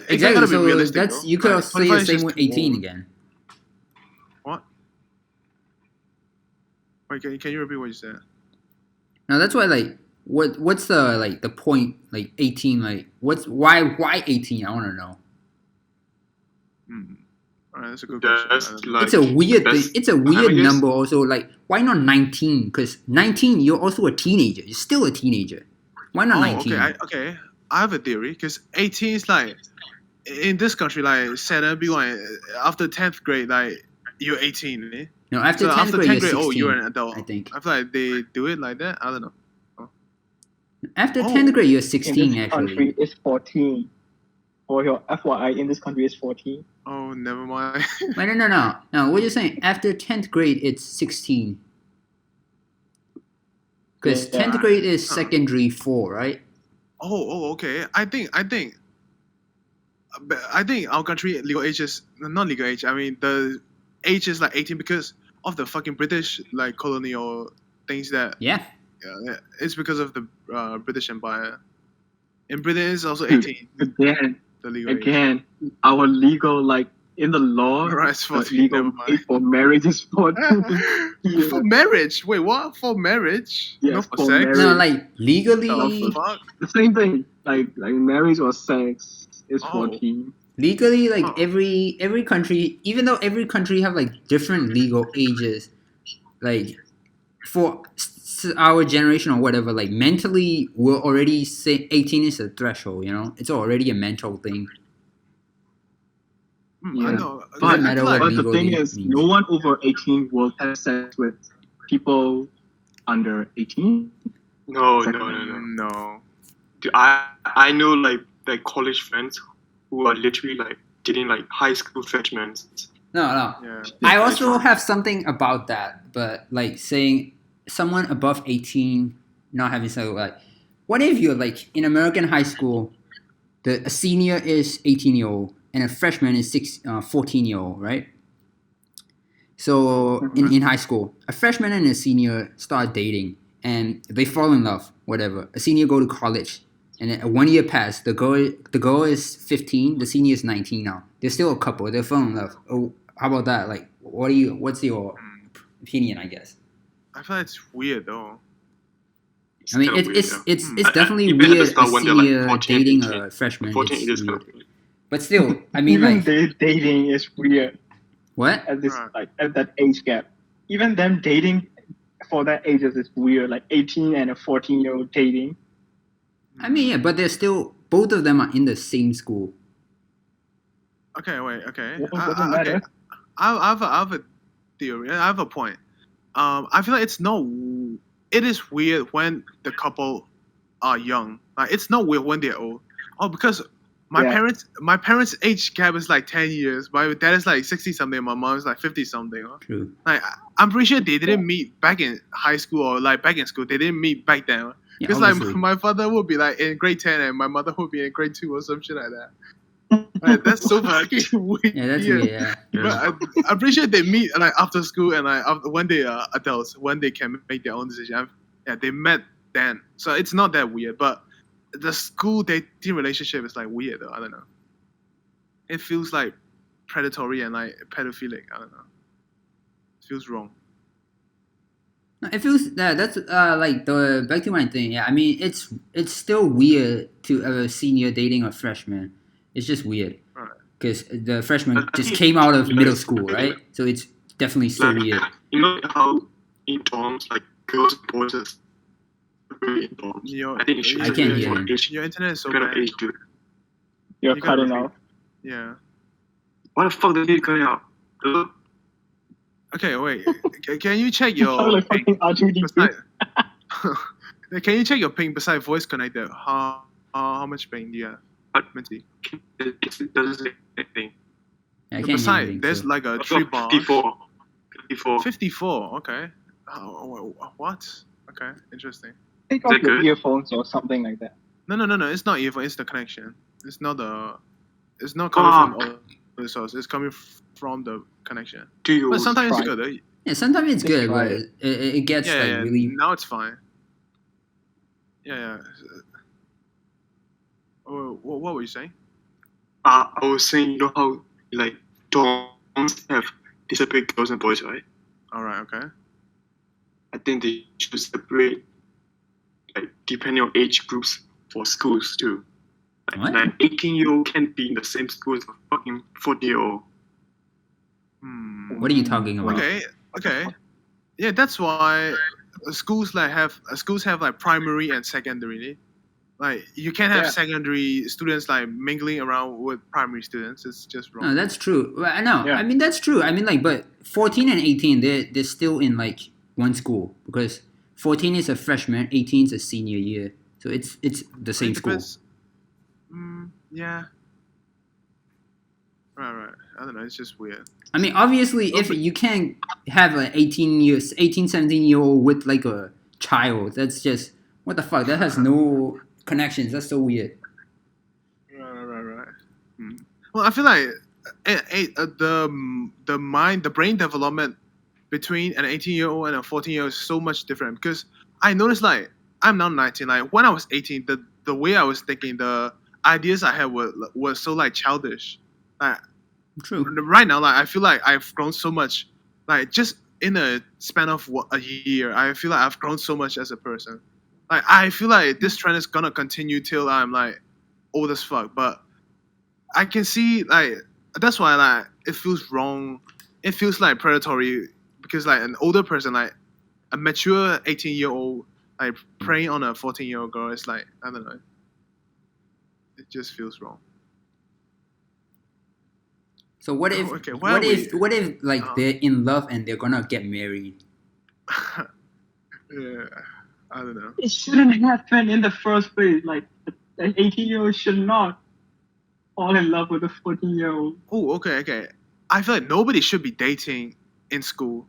exactly. So realistic, that's bro. you could Like, say the same with 18 old. again. What? Wait, can you repeat what you said? Now that's why like what's the point, like 18, like why 18? I want to know. Alright, that's a good question. Like, It's a weird thing. It's a weird I guess, number also. Like why not 19? Because 19, you're also a teenager. You're still a teenager. Why not 19? Okay. I have a theory because 18 is like in this country, like after 10th grade, like you're 18. Eh? No, after 10th after grade, 10th you're grade, 16. you're an adult. I think. I feel like they do it like that. I don't know. After 10th grade, you're In 16 this actually. country, it's 14. For your FYI, in this country, it's 14. Oh, never mind. Wait, no. No, what you're saying? After 10th grade, it's 16. Because 10th grade is secondary 4, right? Okay. I think our country legal age is not legal age. I mean the age is like 18 because of the fucking British like colonial things that. Yeah. Yeah, it's because of the British Empire. In Britain, it's also 18. Again, The legal age. again, our legal, like, in the law, Right, it's 14, legal never mind. age for marriage is 14. Yeah. For marriage? Wait, what? For marriage? Yes, Not for for sex? marriage. No, like legally. The fuck? The same thing. Like marriage or sex is 14. Legally, like every country, even though every country have like different legal ages, like for our generation or whatever, like mentally we're already say 18 is a threshold. You know, it's already a mental thing. Yeah. I know. But, matter what but the legal thing age is, means. no one over 18 will have sex with people under 18. no. No. Dude, I know like college friends who are literally like getting like high school freshmen. No. Yeah. I also have something about that, but like saying someone above 18 not having sex, like what if you're like in American high school, a senior is 18-year-old and a freshman is 14-year-old, right? So in high school, a freshman and a senior start dating and they fall in love, whatever. A senior go to college and then 1 year passed. The girl is 15, the senior is 19 now. They're still a couple. They fall in love. Oh, how about that? Like, what's your opinion? I guess. I feel like it's weird though. I mean, it's definitely You better weird. start A when they're, like, senior 14, dating 18. a freshman. 14 It's it is weird. kind of- But still, I mean, Even like dating is weird what? at this, Right. like at that age gap. Even them dating for that ages is weird. Like 18 and a 14-year-old dating. I mean, yeah, but they're still both of them are in the same school. Okay, wait. Okay. It doesn't matter. I have a theory. I have a point. I feel like it is weird when the couple are young. Like it's not weird when they're old. Oh, because my parents' age gap is like 10 years. My dad is like 60 something. My mom is like 50 something. True. Like I'm pretty sure they didn't meet back in high school or like back in school. They didn't meet back then. Yeah, Because like obviously. my father would be like in grade 10 and my mother would be in grade 2 or some shit like that. Like, that's so fucking weird. Yeah, that's weird. Yeah. But I'm pretty sure they meet like after school and like after, when they are adults, when they can make their own decision. Yeah, they met then, so it's not that weird. But the school dating relationship is like weird though. I don't know. It feels like predatory and like pedophilic. I don't know. It feels wrong. No, it feels that's like the back to my thing. Yeah, I mean it's still weird to have a senior dating a freshman. It's just weird Right. because the freshman I just think came out of it's middle like- school, right? So it's definitely still Like, weird. you know how in dorms, like girls and boys are separate in dorms. Your, I think it should I be can't for hear you. age, your internet is so kind of bad. age group. You're You gotta cutting repeat. off. Yeah. Why the fuck did it cut out? Hello? Okay, wait. Can you check You sound your like ping fucking R2D2. beside? Can you check your ping beside voice connector? How much ping do you have? Minty? It doesn't say anything. I can't hear Beside, anything. there's So. like a I've 3 got bars. 54. 54. 54. Okay. What? Okay, interesting. Take Is off that your good? earphones or something like that. No. It's not earphone. It's the connection. It's not the. It's not coming from all the source. It's coming from the connection. Do you? But sometimes it's try. good. Yeah, Yeah, sometimes it's Just good, try but it. it gets like yeah. really. Now it's fine. Yeah. What were you saying? I was saying, you know how like dorms have separate girls and boys, right? All right. Okay. I think they should separate, like depending on age groups for schools too. What? Like 18-year-old can't be in the same school as a fucking 40-year-old. What are you talking about? Okay. Yeah, that's why schools have like primary and secondary. Like you can't have Yeah. secondary students like mingling around with primary students. It's just wrong. No, that's true. Well, no, Yeah. I mean that's true. I mean like, but 14 and 18, they're still in like one school because 14 is a freshman, 18 is a senior year, so it's the same It school. depends. Yeah. Right. I don't know. It's just weird. I mean, obviously, if you can't have an 18, 17-year-old with like a child, that's just what the fuck. That has no connections. That's so weird. Right. Well, I feel like the brain development between an 18-year-old and a 14-year-old is so much different because I noticed like I'm now 19. Like when I was 18, the way I was thinking, the ideas I had were so like childish. Like True. right now, like I feel like I've grown so much. Like just in a span of a year, I feel like I've grown so much as a person. Like I feel like this trend is gonna continue till I'm like old as fuck. But I can see like that's why like it feels wrong. It feels like predatory because like an older person, like a mature 18-year-old, like preying on a 14-year-old girl is like I don't know. It just feels wrong. So what if Okay, what if like Uh-huh. they're in love and they're gonna get married? Yeah, I don't know. It shouldn't happen in the first place. Like, an 18-year-old should not fall in love with a 14-year-old. Oh, okay. I feel like nobody should be dating in school.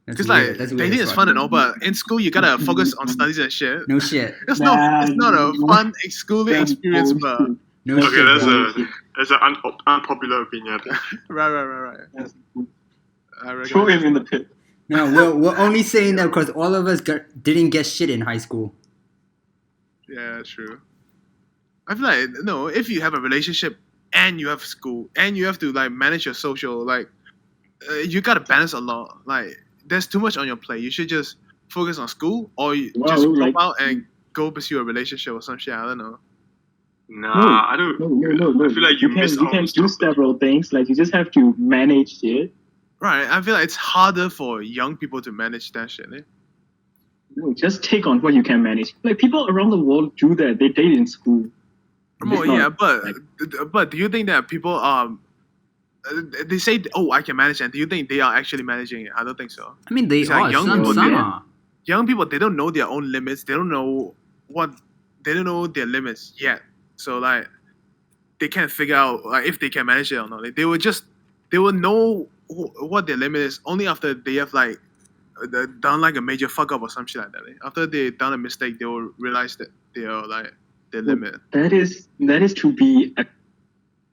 That's Because weird. like That's weird. dating as is fuck. fun and all, but in school you gotta focus on studies and shit. No shit. It's not a Nah, fun schooling That's experience, but bullshit. No Okay, shit, bro. that's an unpopular opinion. right. That's- I reckon. Throw him in the pit. No, we're only saying that because all of us didn't get shit in high school. Yeah, true. I feel like no, if you have a relationship and you have school and you have to like manage your social, like you gotta balance a lot. Like there's too much on your plate. You should just focus on school or you Well, just like- drop out and go pursue a relationship or some shit. I don't know. Nah, I don't. No. I feel like you miss you out can on do stuff. several things. Like, you just have to manage it. Right. I feel like it's harder for young people to manage that shit. Eh? No, just take on what you can manage. Like, people around the world do that. They date in school. Well, It's not, yeah, like- but do you think that people they say I can manage it. Do you think they are actually managing it? I don't think so. I mean, they It's like are. young Some people, yeah. are. Young people they don't know their own limits. They don't know their limits yet. So like they can't figure out like if they can manage it or not. They will know what their limit is only after they have like done like a major fuck up or some shit like that. After they done a mistake, they will realize that they are like their limit. That is to be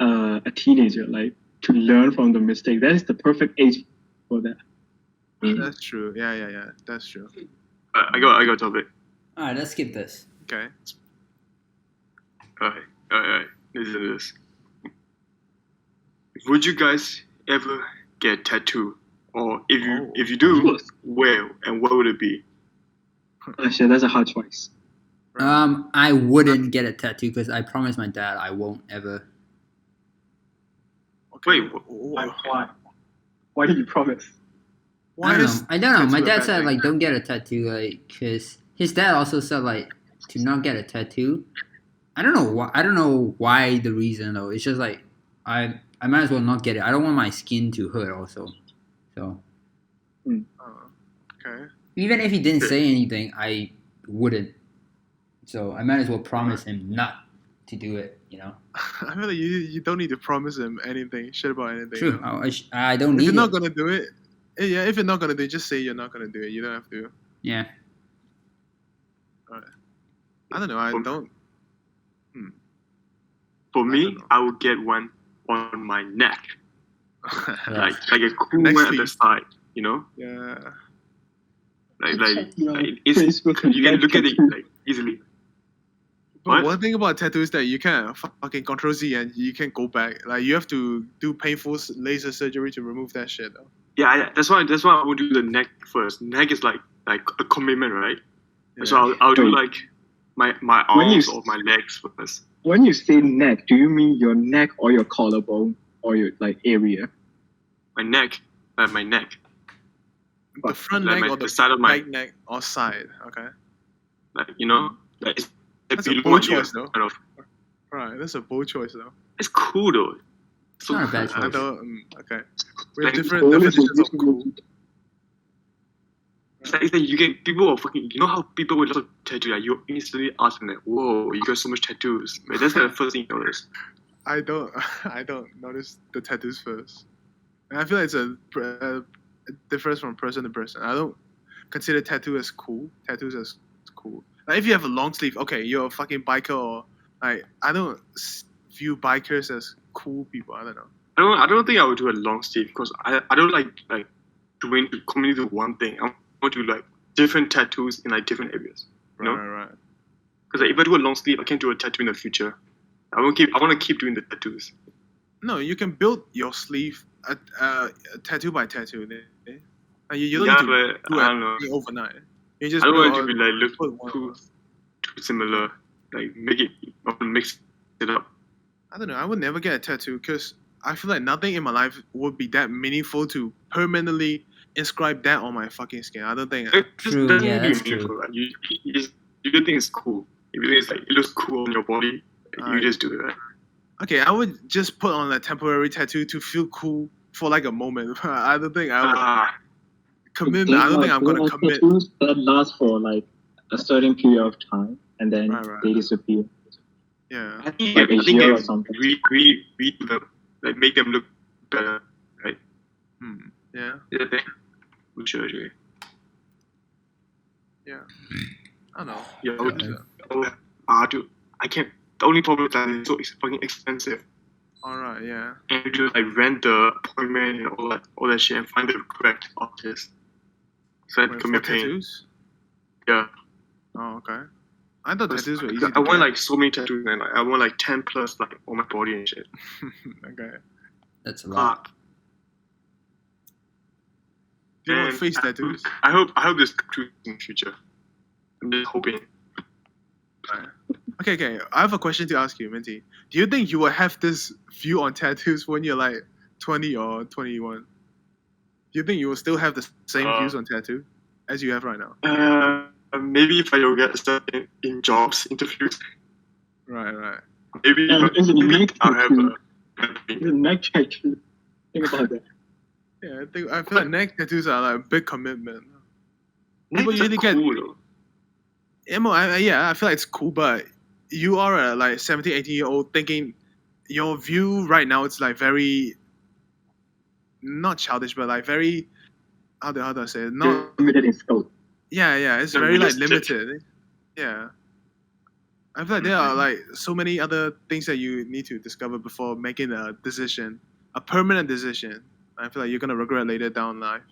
a teenager, like to learn from the mistake. That is the perfect age for that. That's true. Yeah. That's true. I got a topic. All right, let's skip this. Okay. Alright. Listen to this. Would you guys ever get a tattoo? Or if you do, where and what would it be? Actually, that's a hard choice. I wouldn't get a tattoo because I promised my dad I won't ever. Okay. Wait, Why? Why did you promise? Why is I don't know. My tattoo a dad bad said thing? like don't get a tattoo, like because his dad also said like to not get a tattoo. I don't know why. I don't know why the reason though. It's just like I might as well not get it. I don't want my skin to hurt also. So Okay. even if he didn't say anything, I wouldn't. So I might as well promise him not to do it. You know. I feel like you don't need to promise him anything, shit about anything. True. You know? I don't If need you're not it. gonna do it, yeah. If you're not gonna do it, just say you're not gonna do it. You don't have to. Yeah. I don't know. I don't. For I me, don't know. I would get one on my neck. Yeah. Like a cool Neck one at the sleeve. side, you know? Yeah. Like it's, you can look at it like easily. But What? one thing about tattoos is that you can't fucking Control Z and you can't go back. Like you have to do painful laser surgery to remove that shit. Though. Yeah, that's why I would do the neck first. Neck is like a commitment, right? Yeah. So I'll do Wait. like my When you arms s- or my legs first. When you say neck, do you mean your neck or your collarbone or your like area? My neck, my neck. The front Like neck or the side of my, back neck or side. Okay. like you know, like it's That's a below bold my ear, choice, though. kind of. Right. That's a bold choice though. It's cool though. So Not a bad I choice. don't. Okay. We have Like, different Always definitions of a- cool. It's like you get people are fucking. You know how people with lots of tattoos, like, you instantly ask them like, "Whoa, you got so much tattoos." Like, that's like the first thing you notice. I don't. I don't notice the tattoos first. And I feel like it differs from person to person. I don't consider tattoos as cool. Like if you have a long sleeve, okay, you're a fucking biker, or like I don't view bikers as cool people. I don't know. I don't think I would do a long sleeve because I don't like doing committing to one thing. I want to do like different tattoos in like different areas. You know? Right. Because like, if I do a long sleeve, I can't do a tattoo in the future. I want to keep doing the tattoos. No, you can build your sleeve tattoo by tattoo. Like, you don't Yeah, need to but do I don't know. it overnight. You just I don't build want it to be like put look one- too similar. Like mix it up. I don't know. I would never get a tattoo because I feel like nothing in my life would be that meaningful to permanently inscribe that on my fucking skin. I don't think. It just True, doesn't yeah, be that's meaningful, true. right? You just think it's cool. If you think it's like it looks cool on your body, you Alright. just do it. Right? Okay, I would just put on a temporary tattoo to feel cool for like a moment. I don't think I would Ah, commit. I don't think I'm gonna commit. Tattoos that last for like a certain period of time and then Right. they disappear. Yeah. I think Like a I think year or they something. redo them, like make them look better. Yeah. Is that thing? Sure. Yeah. I don't know. Yeah, I would. Yeah. Dude, I can't. The only problem is that it's so fucking expensive. All right. Yeah. And you just like rent the appointment and all that shit and find the correct artist. So that Wait, can for be a pain. tattoos. Yeah. Oh, okay. I thought tattoos were easy. I want like so many tattoos and like I want like 10 plus like on my body and shit. Okay. That's a lot. Fuck. Do you want And face tattoos? I hope there's tattoos in the future. I'm just hoping. Okay. I have a question to ask you, Minty. Do you think you will have this view on tattoos when you're like 20 or 21? Do you think you will still have the same views on tattoo as you have right now? Maybe if I don't get stuck in jobs interviews, Right. maybe It's a neck I'll have tattoo. a It's a neck tattoo. Think about that. Yeah, I feel like neck tattoos are like a big commitment. People Necks are usually get cool though. I feel like it's cool, but you are a like 17, 18-year-old thinking your view right now it's like very not childish, but like very how do I say it? Not limited in scope. yeah. It's Yeah, very like realistic. limited. Yeah. I feel like there are like so many other things that you need to discover before making a decision, a permanent decision. I feel like you're gonna regret later down life.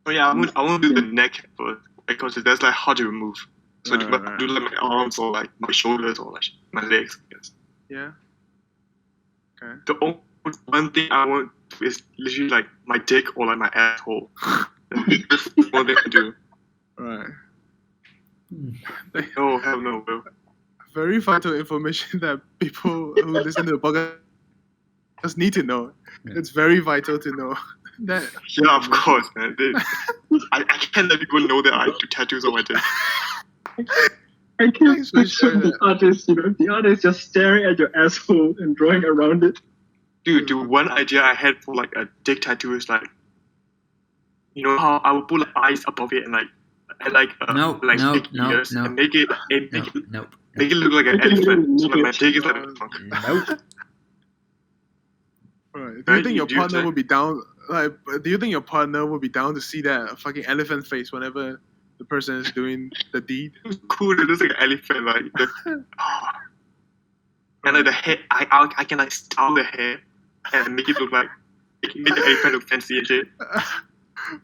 Oh yeah, I won't do the neck first because that's like hard to remove. So I Right. do like my arms or like my shoulders or like my legs. Yes. Yeah. Okay. The only one thing I want is literally like my dick or like my asshole. That's the one thing I do. Right. Oh hell no, bro. Very vital information that people who listen to the podcast need to know. Yeah. It's very vital to know that. Yeah, of course, man. I can't let people know that I do tattoos on my dick. I can Thanks for picture sharing the that. artist, the artist just staring at your asshole and drawing around it. Dude, one idea I had for like a dick tattoo is like, you know how I would put like eyes above it and like Nope, like nope, big nope, ears nope. and make it Nope. make it look like an Make it elephant. So look like my like- dick is like a trunk. Nope. Right. Do you think your You do partner say- would be down? Like, do you think your partner would be down to see that fucking elephant face whenever the person is doing the deed? It's cool. It looks like an elephant. Like and like the hair, I can like style the hair and make it look like make the elephant look fancy and shit.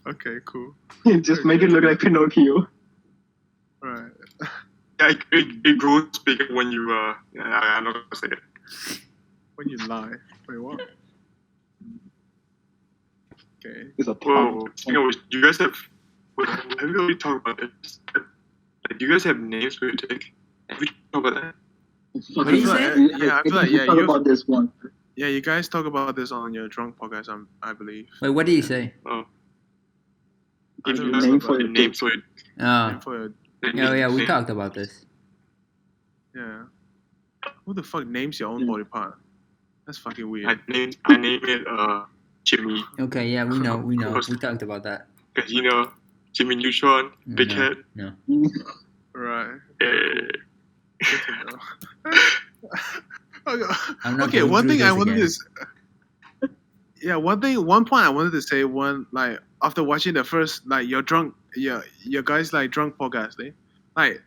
Okay, cool. Just make it look like Pinocchio. Right. Yeah, it grows bigger when you I'm not gonna say it. When you lie. Wait, what? Okay. It's a Whoa, speaking of which, you guys have you already talked about this? Like, do you guys have names for your dick? Have you talked about that? What did you say? Yeah, I feel like, yeah, talk you- about this one. Yeah, you guys talk about this on your drunk podcast, I believe. Wait, what did you say? Oh, I if don't you know guys name have for a your name dick. for it. Oh, For your, yeah, we talked about this. yeah. Who the fuck names your own body part? That's fucking weird. I name it Jimmy, Okay, yeah, we know. We talked about that. because you know Jimmy Neutron, big No. head. No. Right. Eh, Good to know. I'm not Okay, going one through thing I this wanted again. to yeah, one point I wanted to say like after watching the first like your guys like drunk podcast, like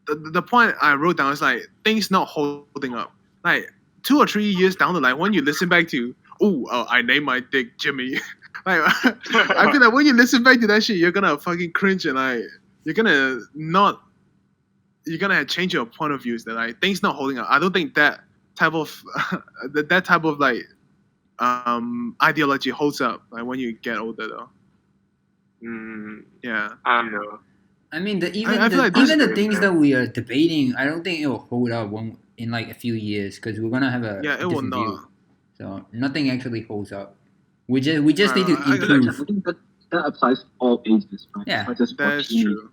the point I wrote down is like things not holding up. Like 2 or 3 years down the line, when you listen back to I named my dick Jimmy. Like I feel like when you listen back to that shit, you're gonna fucking cringe and like you're gonna change your point of views that like things not holding up. I don't think that type of that type of like ideology holds up like when you get older though. Yeah. I don't know. I mean, I feel like this- even the things that we are debating, I don't think it will hold up in like a few years because we're gonna have a Yeah, it will different not. view. So nothing actually holds up. We just need to I- I- improve. I think that applies to all ages, right? Yeah. Not just for That's teens. true.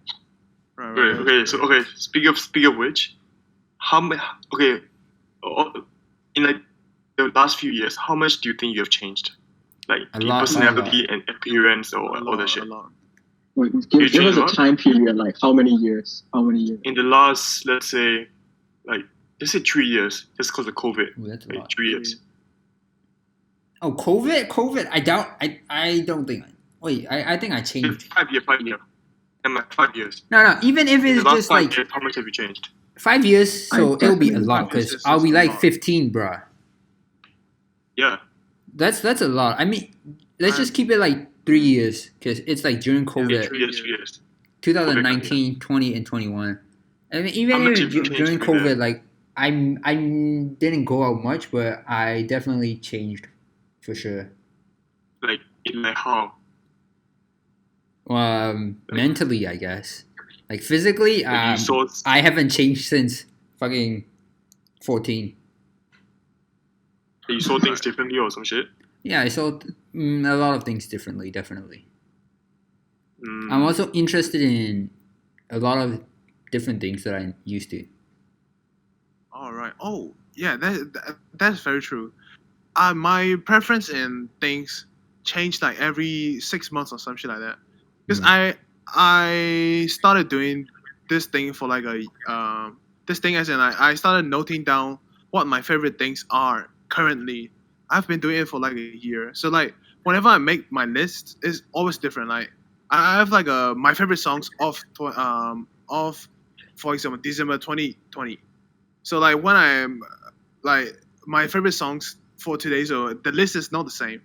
Right, Okay, right. okay. So okay. Speak of which, how much? Okay, in like the last few years, how much do you think you have changed? Like A in lot, personality and appearance or all that shit. A lot. Wait, You give us change a what? time period, like how many years? How many years? In the last, let's say 3 years, just because of COVID. Ooh, that's a Like lot. 3 years. Oh, COVID! I doubt. I don't think. Wait, I think I changed. 5 years. And like 5 years. No. Even if In the it's last just 5 like years, how much have you changed? 5 years, so I it'll be a definitely- lot 5 years because is I'll be just a like lot. 15, bruh. Yeah. That's a lot. I mean, let's just keep it like 3 years because it's like during Yeah, COVID, 3 years. 3 years. 2019, 20, and 21. I mean, even How much if have you changed during through COVID, that? like I didn't go out much, but I definitely changed for sure. Like in like how? Mentally, I guess. Like physically, Like you saw I haven't changed since fucking 14. you saw things differently or some shit. Yeah, I saw a lot of things differently, definitely. Mm. I'm also interested in a lot of different things that I'm used to. All right. Oh, yeah. That's very true. My preference in things change like every 6 months or some shit like that. Because I started doing this thing for like this thing as in I started noting down what my favorite things are currently. I've been doing it for like a year. So like whenever I make my list, it's always different. Like I have like my favorite songs of for example December 2020. So like when I'm like my favorite songs for today, so the list is not the same.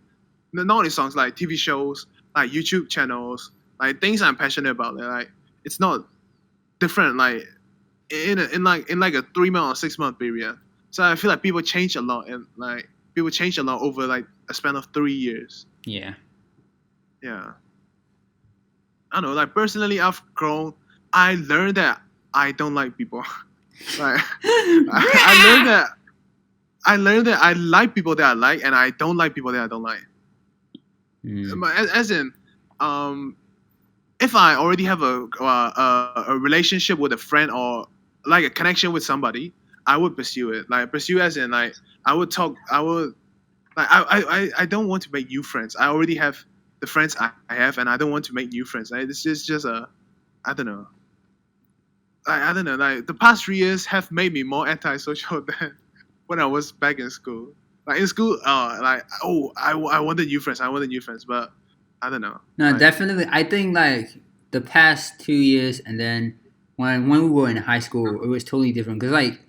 Not only songs like TV shows, like YouTube channels, like things I'm passionate about. Like it's not different. Like in like a 3 month or 6 month period. So I feel like people change a lot, and like people change a lot over like a span of 3 years. Yeah. Yeah. I don't know. Like personally, I've grown. I learned that I don't like people. Like I learned that I like people that I like, and I don't like people that I don't like. As in, if I already have a relationship with a friend or like a connection with somebody, I would pursue it. Like pursue as in like I would talk. I would like I don't want to make new friends. I already have the friends I have, and I don't want to make new friends. Like, this is just I don't know. I don't know. Like the past 3 years have made me more antisocial than when I was back in school. Like in school, like I wanted new friends. I wanted new friends, but I don't know. No, Like, definitely. I think like the past 2 years, and then when we were in high school, it was totally different. Cause like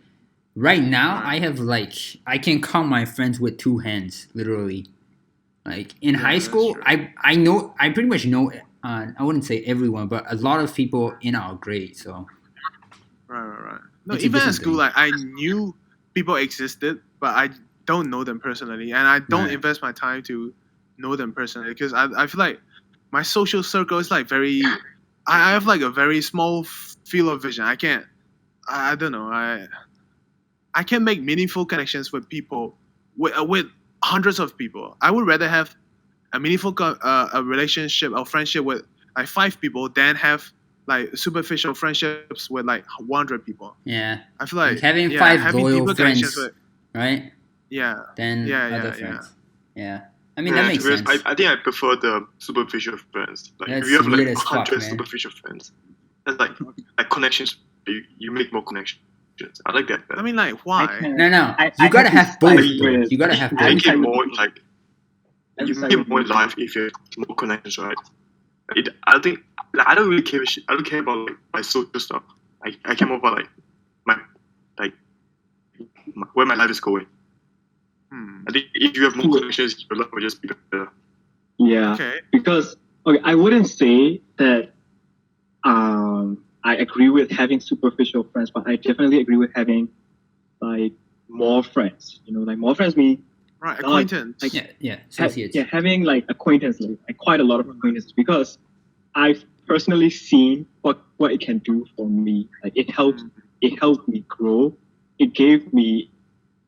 right now, I have like I can count my friends with 2 hands, literally. Like in high that's school, true. I pretty much know. I wouldn't say everyone, but a lot of people in our grade. So Right. No, It's a even at different school, thing. like I knew people existed, but I don't know them personally, and I don't Right. invest my time to know them personally because I feel like my social circle is like very. I have like a very small field of vision. I can't. I don't know. I can make meaningful connections with people with hundreds of people. I would rather have a meaningful a relationship or friendship with like 5 people than have like superficial friendships with like 100 people. yeah, I feel like having yeah, 5 having loyal deeper connections friends, with right? yeah, Than yeah, other yeah. friends. Yeah. I mean Yeah, that makes to be honest, sense. I think I prefer the superficial friends. Like if That's you have like weird as fuck, 100 man. superficial friends, that's like connections. You make more connections. I like that better. I mean, like why? No. I You gotta have both, side bro. with- You gotta have I both. would make side it with more Minty. like I would you side make with it more Minty. life if you have more connections, right? I think like, I don't really care. I don't care about like my social stuff. I care more about like where my life is going. I think if you have more connections, your life will just be better. Yeah, Okay. because okay, I wouldn't say that I agree with having superficial friends, but I definitely agree with having like more friends. You know, like more friends mean Right, God, acquaintance. like, Yeah, associates. having like acquaintances, like quite a lot of acquaintances, because I've personally seen what it can do for me. Like it helped me grow. It gave me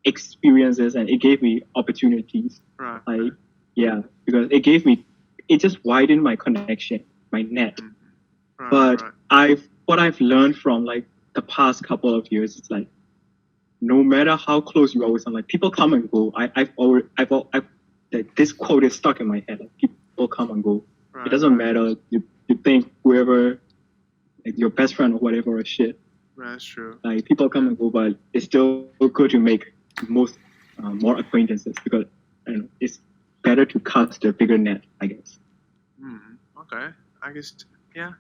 experiences and it gave me opportunities. Right. Like yeah, because it just widened my connection, my net. Right, But right. what I've learned from like the past couple of years is like no matter how close you are with someone, like people come and go. I've like, this quote is stuck in my head. Like, people come and go. Right, It doesn't right. matter. You think whoever, like your best friend or whatever, or shit. Right, that's true. Like people come and go, but it's still good to make more acquaintances because I don't know, it's better to cast a bigger net, I guess. Okay. I guess yeah.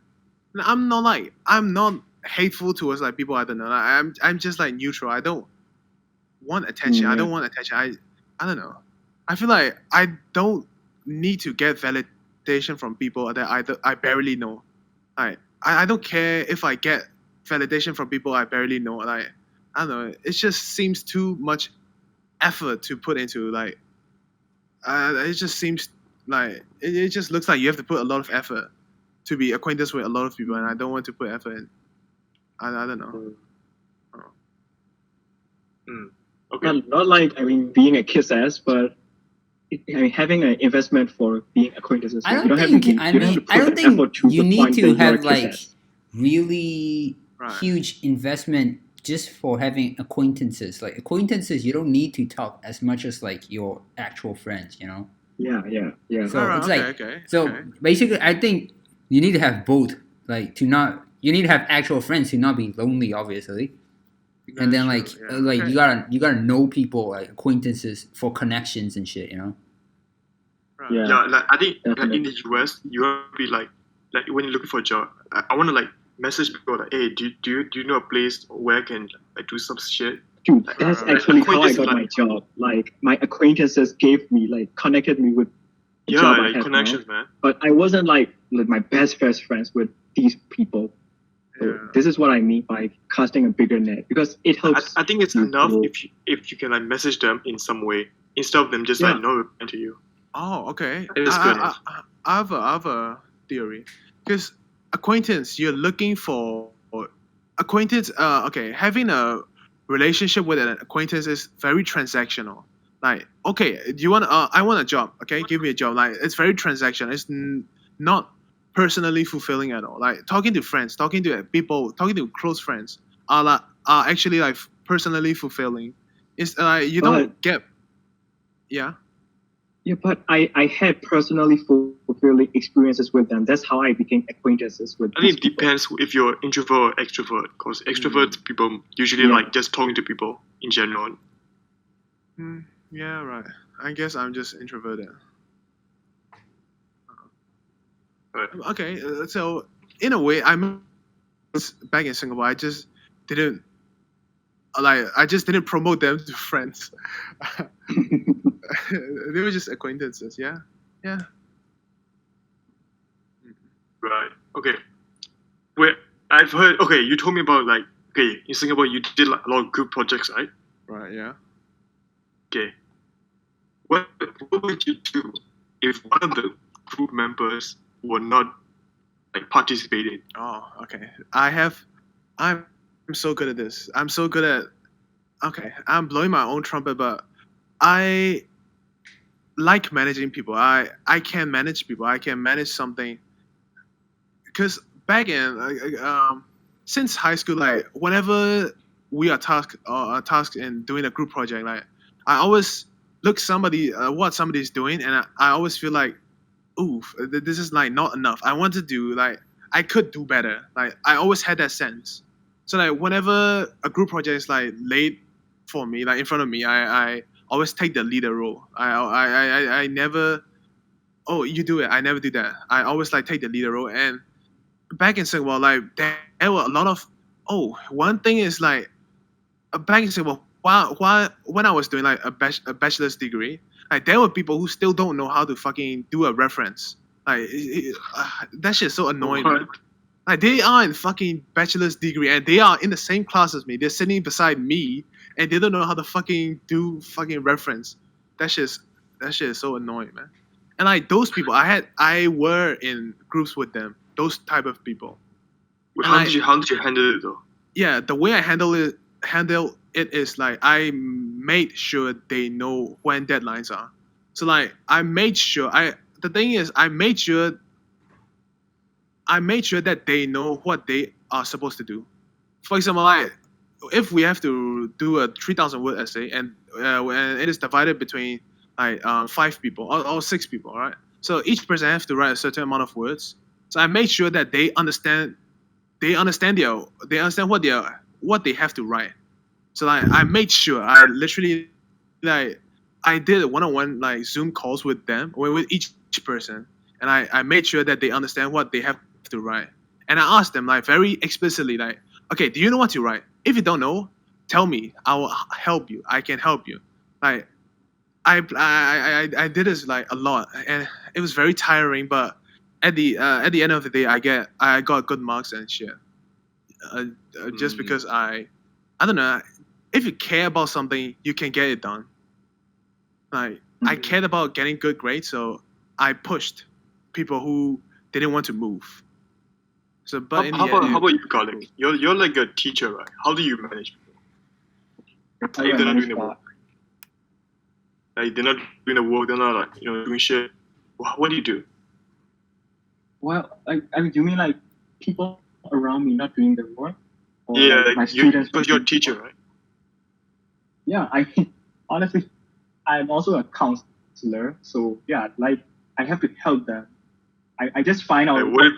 No, I'm not hateful towards like people I don't know. Like, I'm just like neutral. I don't want attention. I don't want attention. I don't know. I feel like I don't need to get validation from people that I barely know. Like I don't care if I get validation from people I barely know. Like I don't know. It just seems too much effort to put into like. It just seems like it just looks like you have to put a lot of effort to be acquainted with a lot of people, and I don't want to put effort in. I don't know. Okay. Not like being a kiss ass, but having an investment for being acquaintances. I You don't have to think. be- I you don't have mean, to I put don't the think effort to you the need point to that you're a have kiss like ass. really Right. huge investment just for having acquaintances. Like acquaintances, you don't need to talk as much as like your actual friends. You know. Yeah. So Right, it's okay, like okay. so Okay. basically, I think you need to have both. Like to not, you need to have actual friends to not be lonely, obviously. And then That's like true, yeah. like Okay. you gotta know people, like acquaintances for connections and shit. You know. Right. Yeah. Yeah, like I think like, in Definitely. the US, you have to be like like when you're looking for a job, I want to like message people like, hey, do you know a place where I can like do some shit? Dude, Like, that's right. actually how I acquaintances, got my job. Like my acquaintances gave me, like, connected me with the yeah, job I like have connections, now. man. But I wasn't like my best friends with these people. So Yeah. this is what I mean by casting a bigger net, because it helps. I think it's you enough grow. if you can like message them in some way instead of them just like Yeah. not replying to you. Oh, okay. It is good enough. I have a theory, because acquaintance, you're looking for acquaintance. Okay, having a relationship with an acquaintance is very transactional. Like, okay, do you want? I want a job. Okay, give me a job. Like, it's very transactional. It's not personally fulfilling at all. Like, talking to friends, talking to people, talking to close friends are actually like personally fulfilling. It's you don't get. Yeah. Yeah, but I had personally fulfilling experiences with them. That's how I became acquaintances with I these think it people. depends if you're introvert or extrovert. Because extroverts people usually Yeah. like just talking to people in general. Yeah, right. I guess I'm just introverted. Right. Okay, so in a way, I'm back in Singapore. I just didn't promote them to friends. They were just acquaintances. Yeah, yeah. Right. Okay. Wait, I've heard. Okay, you told me about like. Okay, in Singapore you did like a lot of group projects, right? Right. Yeah. Okay. What would you do if one of the group members were not like participating? Oh, okay. I'm so good at this. I'm so good at. Okay, I'm blowing my own trumpet, but I like managing people. I can manage people. I can manage something. Because back in since high school, like whenever we are tasked in doing a group project, like I always look somebody what somebody's doing, and I always feel like, oof, this is like not enough. I want to do like I could do better. Like I always had that sense. So like whenever a group project is like laid for me, like in front of me, I always take the leader role. I never. Oh, you do it. I never do that. I always like take the leader role. And back in Singapore, like there were a lot of. Oh, one thing is like back in Singapore, while when I was doing like a bachelor's degree, like there were people who still don't know how to fucking do a reference. Like that shit's so annoying. What? Man. Like they are in fucking bachelor's degree and they are in the same class as me. They're sitting beside me and they don't know how to fucking do fucking reference. That shit is so annoying, man. And like those people, I were in groups with them. Those type of people. How did you handle it though? Yeah, the way I handle it is like I made sure they know when deadlines are. So like I made sure the thing is I made sure that they know what they are supposed to do. For example, like if we have to do a 3,000 word essay and it is divided between like 5 people or 6 people, right? So each person has to write a certain amount of words. So I made sure that they understand what they have to write. So like I made sure I literally like I did one-on-one like Zoom calls with them or with each person, and I made sure that they understand what they have to write. And I asked them like very explicitly like, okay, do you know what to write? If you don't know, tell me. I will help you. I can help you. Like I did this like a lot, and it was very tiring. But at the end of the day, I got good marks and shit. Just because I don't know. If you care about something, you can get it done. Like I cared about getting good grades, so I pushed people who didn't want to move. So, but in the end, how about you, Garlic? You're like a teacher, right? How do you manage people? Like they're not doing the work. Like they're not doing the work. They're not like doing shit. What do you do? Well, I mean, do you mean like people around me not doing their work? Or Yeah, like my like students. because you're a teacher, right? Yeah, honestly, I'm also a counselor, so yeah, like I have to help them. I just find out Like, what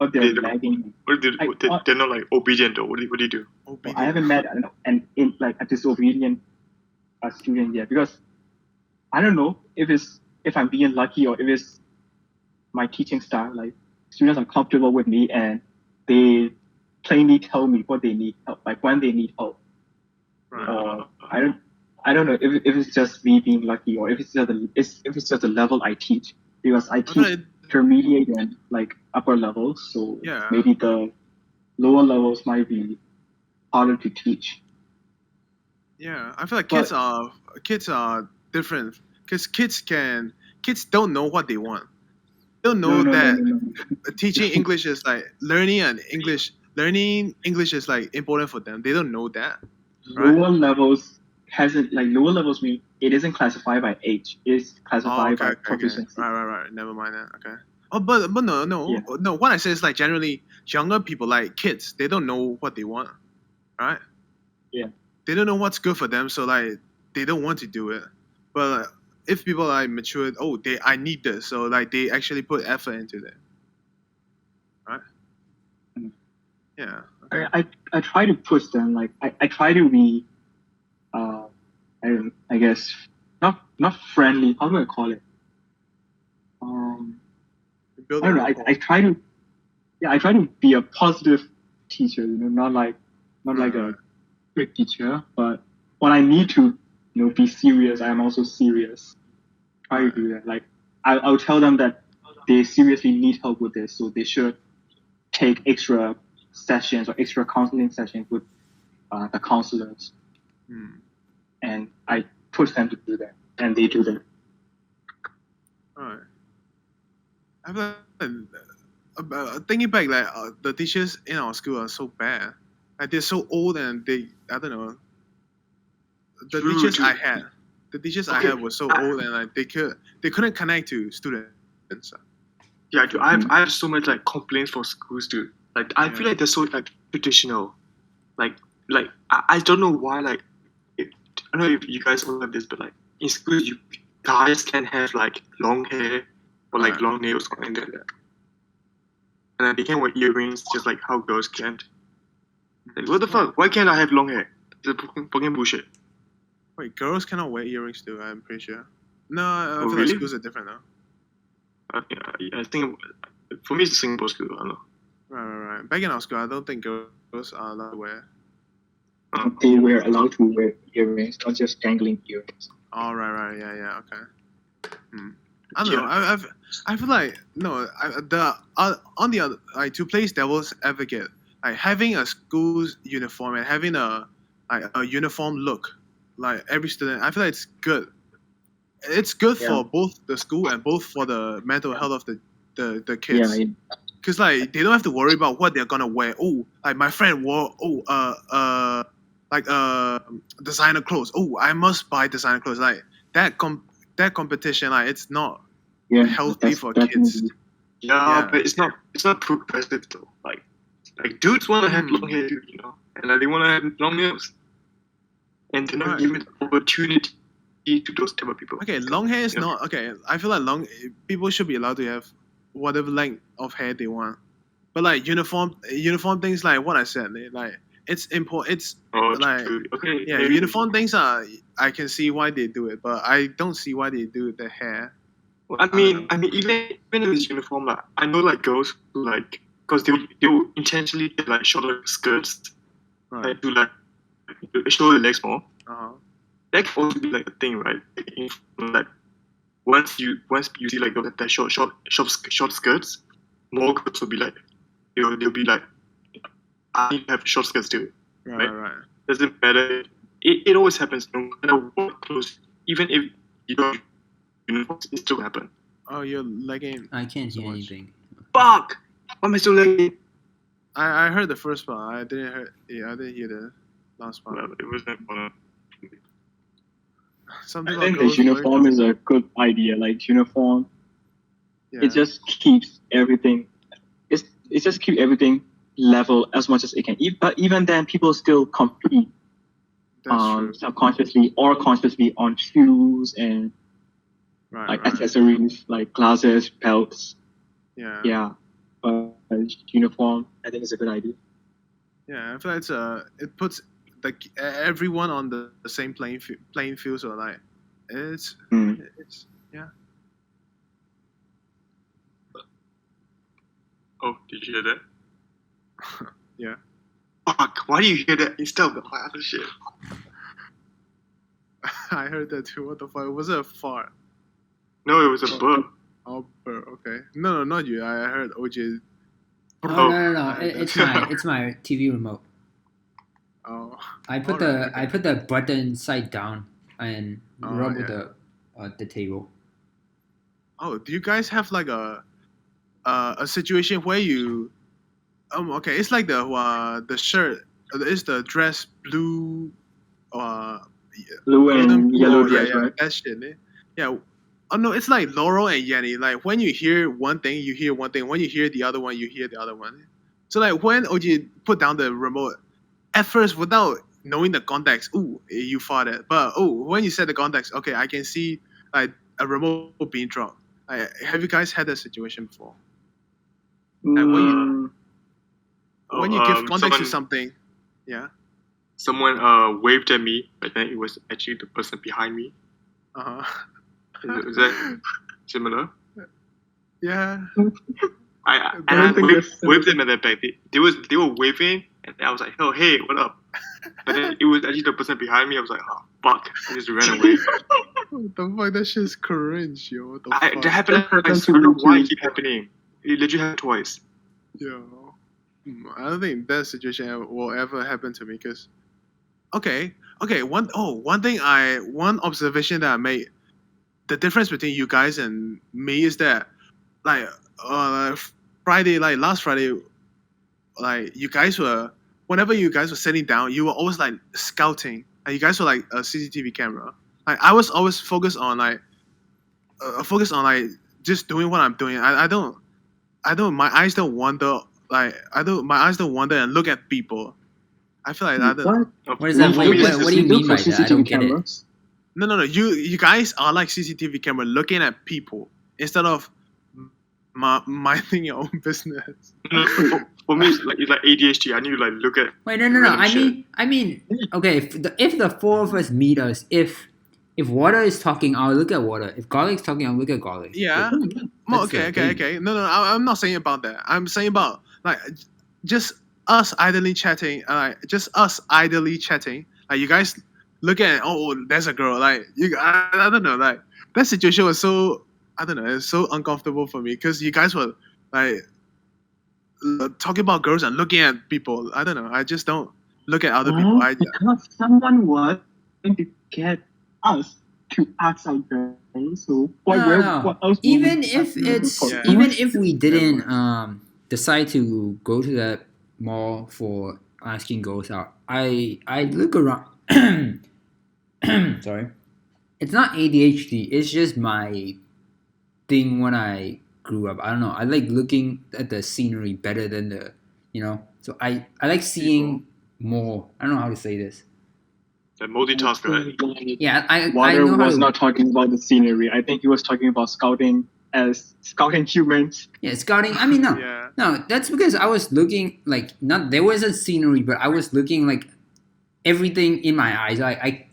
what they're lagging. if they're not like obedient, or what do you do? I haven't met a disobedient student yet, because I don't know if I'm being lucky or if it's my teaching style. Like students are comfortable with me and they plainly tell me what they need help, like when they need help. Right. I don't know if it's just me being lucky or if it's just the level I teach, because I feel teach like- intermediate and like upper levels, so Yeah. maybe the lower levels might be harder to teach. Yeah, I feel like But- kids are different because kids don't know what they want. They don't know that teaching English is like learning English is like important for them. They don't know that. Right. Lower levels lower levels mean it isn't classified by age. It's classified by proficiency. Right. Never mind that. Okay. Oh, but no. Yeah. No. What I say is like generally younger people, like kids, they don't know what they want, right? Yeah. They don't know what's good for them, so like they don't want to do it. But if people are like matured, I need this, so like they actually put effort into it, right? Mm. Yeah. I try to push them, like I try to be, I guess not friendly. How do I call it? I don't know. I try to be a positive teacher. Not like a strict teacher, but when I need to, be serious, I am also serious. Try to do that. Like I'll tell them that they seriously need help with this, so they should take extra sessions or extra counseling sessions with the counselors. And I push them to do that, and they do that. Alright. I feel like, thinking back, like the teachers in our school are so bad. Like they're so old and I don't know. The teachers I had were so old and like they couldn't connect to students. Yeah, dude, I have so much like complaints for schools, dude. Like I feel like they're so like traditional. Like I don't know why. Like I don't know if you guys all have this, but like in schools, you guys can have like long hair or like long nails or anything like that. And then they can wear earrings just like how girls can't. Like what the fuck? Why can't I have long hair? It's fucking bullshit. Wait, girls cannot wear earrings too, I'm pretty sure. No, I feel really? like schools are different now. I think for me it's Singapore school. I don't know. Right. Back in our school, I don't think girls are allowed to wear. They were allowed to wear earrings, not just dangling earrings. Oh, right. Yeah, okay. I don't know. I feel like no. On the other, like to play devil's advocate, like having a school's uniform and having a uniform look, like every student, I feel like it's good. It's good for both the school and both for the mental health of the kids. Yeah. Cause like they don't have to worry about what they're gonna wear. Oh, like my friend wore designer clothes. Oh, I must buy designer clothes. Like that competition, like it's not healthy for kids. Yeah, but it's not progressive though. Like dudes want to have long hair, and like, they want to have long nails, and they're not given the opportunity to those type of people. Okay, long hair is not okay. I feel like people should be allowed to have whatever length of hair they want, but like uniform things like what I said, like it's important. It's like okay, uniform things are. I can see why they do it, but I don't see why they do the hair. Well, I mean, even in this uniform, like, I know like girls who like because they will intentionally get like shorter skirts, like to like show the legs more. That can also be like a thing, right? Like once you see like the short skirts, more girls will be like, they'll be like, I need to have short skirts too. Right. Doesn't matter. It always happens no matter what clothes. Even if you don't uniforms, it still happen. Oh, you're lagging. I can't hear anything. Fuck! Why am I still lagging? I heard the first part. I didn't hear the last part. Well, it wasn't one. I think the uniform is a good idea. Like uniform, it just keeps everything. It just keeps everything level as much as it can. But even then, people still compete subconsciously or consciously on shoes and accessories like glasses, belts. Yeah. But uniform, I think, is a good idea. Yeah, I feel like it puts like everyone on the same playing field. So like, it's yeah. Oh, did you hear that? Yeah. Fuck! Why do you hear that instead of the other shit? I heard that too. What the fuck? Was it a fart? No, it was a burp. Oh, okay. No, not you. I heard OJ. Oh, no. It's my TV remote. Oh. I put Alright, the button side down and rub with yeah. the table. Oh, do you guys have like a situation where you okay, it's like the shirt, it's the dress blue, Blue golden and blue, yellow or dress, yeah, right? that shit. Yeah. Oh no, it's like Laurel and Yanni. Like when you hear one thing, you hear one thing. When you hear the other one, you hear the other one. So like when OG put down the remote, at first without knowing the context, ooh, you farted. But when you said the context, okay, I can see like a remote being dropped. Have you guys had that situation before? Like when you give context to something, yeah. Someone waved at me, but then it was actually the person behind me. Uh huh. Is that similar? Yeah. I waved them at the back. They were waving, and I was like, "Oh, hey, what up?" But then it was actually the person behind me. I was like, "Oh, fuck!" I just ran away. What the fuck? That shit's cringe, yo. What the fuck? That happened twice. I don't know why it keep happening. It literally happened twice. Yo. I don't think that situation will ever happen to me because. Okay. One observation that I made. The difference between you guys and me is that, like, Friday, like last Friday, like whenever you guys were sitting down, you were always like scouting, and you guys were like a CCTV camera. Like I was always focused on like just doing what I'm doing. I don't my eyes don't wander my eyes don't wander and look at people. I feel like that. What is that? What do you mean by that? I don't get it. No. You guys are like CCTV camera looking at people instead of minding your own business. For me, it's like ADHD. I need to like look at. Wait, no. I mean, okay. If the four of us meet us, if water is talking, I'll look at water. If garlic's talking, I'll look at garlic. Yeah. Okay. No. I'm not saying about that. I'm saying about like just us idly chatting. Just us idly chatting. Like you guys look at there's a girl. Like I don't know. Like that situation was so I don't know. It's so uncomfortable for me because you guys were like talking about girls and looking at people. I don't know. I just don't look at other people. Because someone was going to get us to ask out girls. So what else? Even if we didn't decide to go to that mall for asking girls out, I look around. Sorry, it's not ADHD. It's just my thing when I grew up. I don't know. I like looking at the scenery better than the, So I like seeing more. I don't know how to say this. The multitasker, right? Yeah, Water was not talking about the scenery. I think he was talking about scouting humans. Yeah, scouting. I mean, no, that's because I was looking like there wasn't scenery, but I was looking like everything in my eyes. I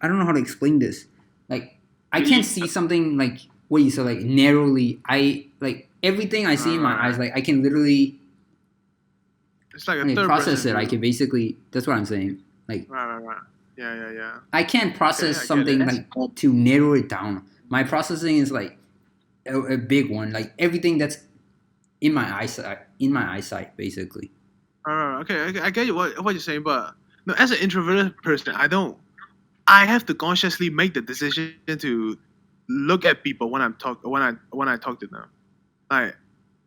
don't know how to explain this. Like I can't see something like what you said, like narrowly. I like everything I see in my eyes. Like I can literally. It's like a third process it. I can basically. That's what I'm saying. Like. Right. Yeah. I can't process something like to narrow it down. My processing is like a big one. Like everything that's in my eyesight, basically. Okay. I get what you're saying, but no, as an introverted person, I have to consciously make the decision to look at people when I talk to them. Like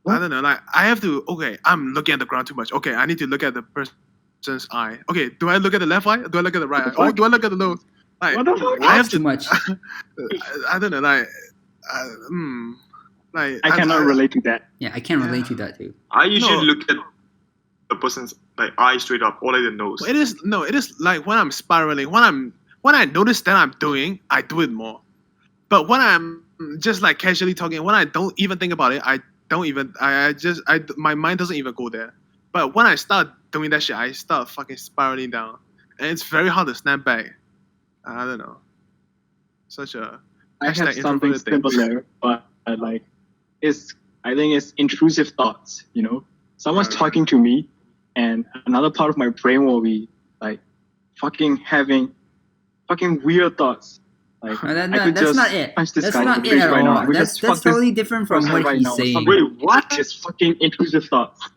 I don't know. Like I have to. Okay, I'm looking at the ground too much. Okay, I need to look at the person's eye. Okay, do I look at the left eye? Do I look at the right eye? Oh, do I look at the nose? Like what the fuck? I have too much. I don't know. Like I cannot relate to that. Yeah, I can't relate to that too. I usually look at the person's like eye straight up, or like the nose. It is like when I'm spiraling. When I notice that I'm doing, I do it more. But when I'm just like casually talking, when I don't even think about it, my mind doesn't even go there. But when I start doing that shit, I start fucking spiraling down, and it's very hard to snap back. I don't know. Such a I have something similar, but like it's I think it's intrusive thoughts. You know, someone's talking to me, and another part of my brain will be like having weird thoughts. Like that's just not it. punch this That's guy in not the it face at right now. I all. could That's just fuck this totally different from person what right he's now. saying. Wait, what? It's fucking intrusive thoughts.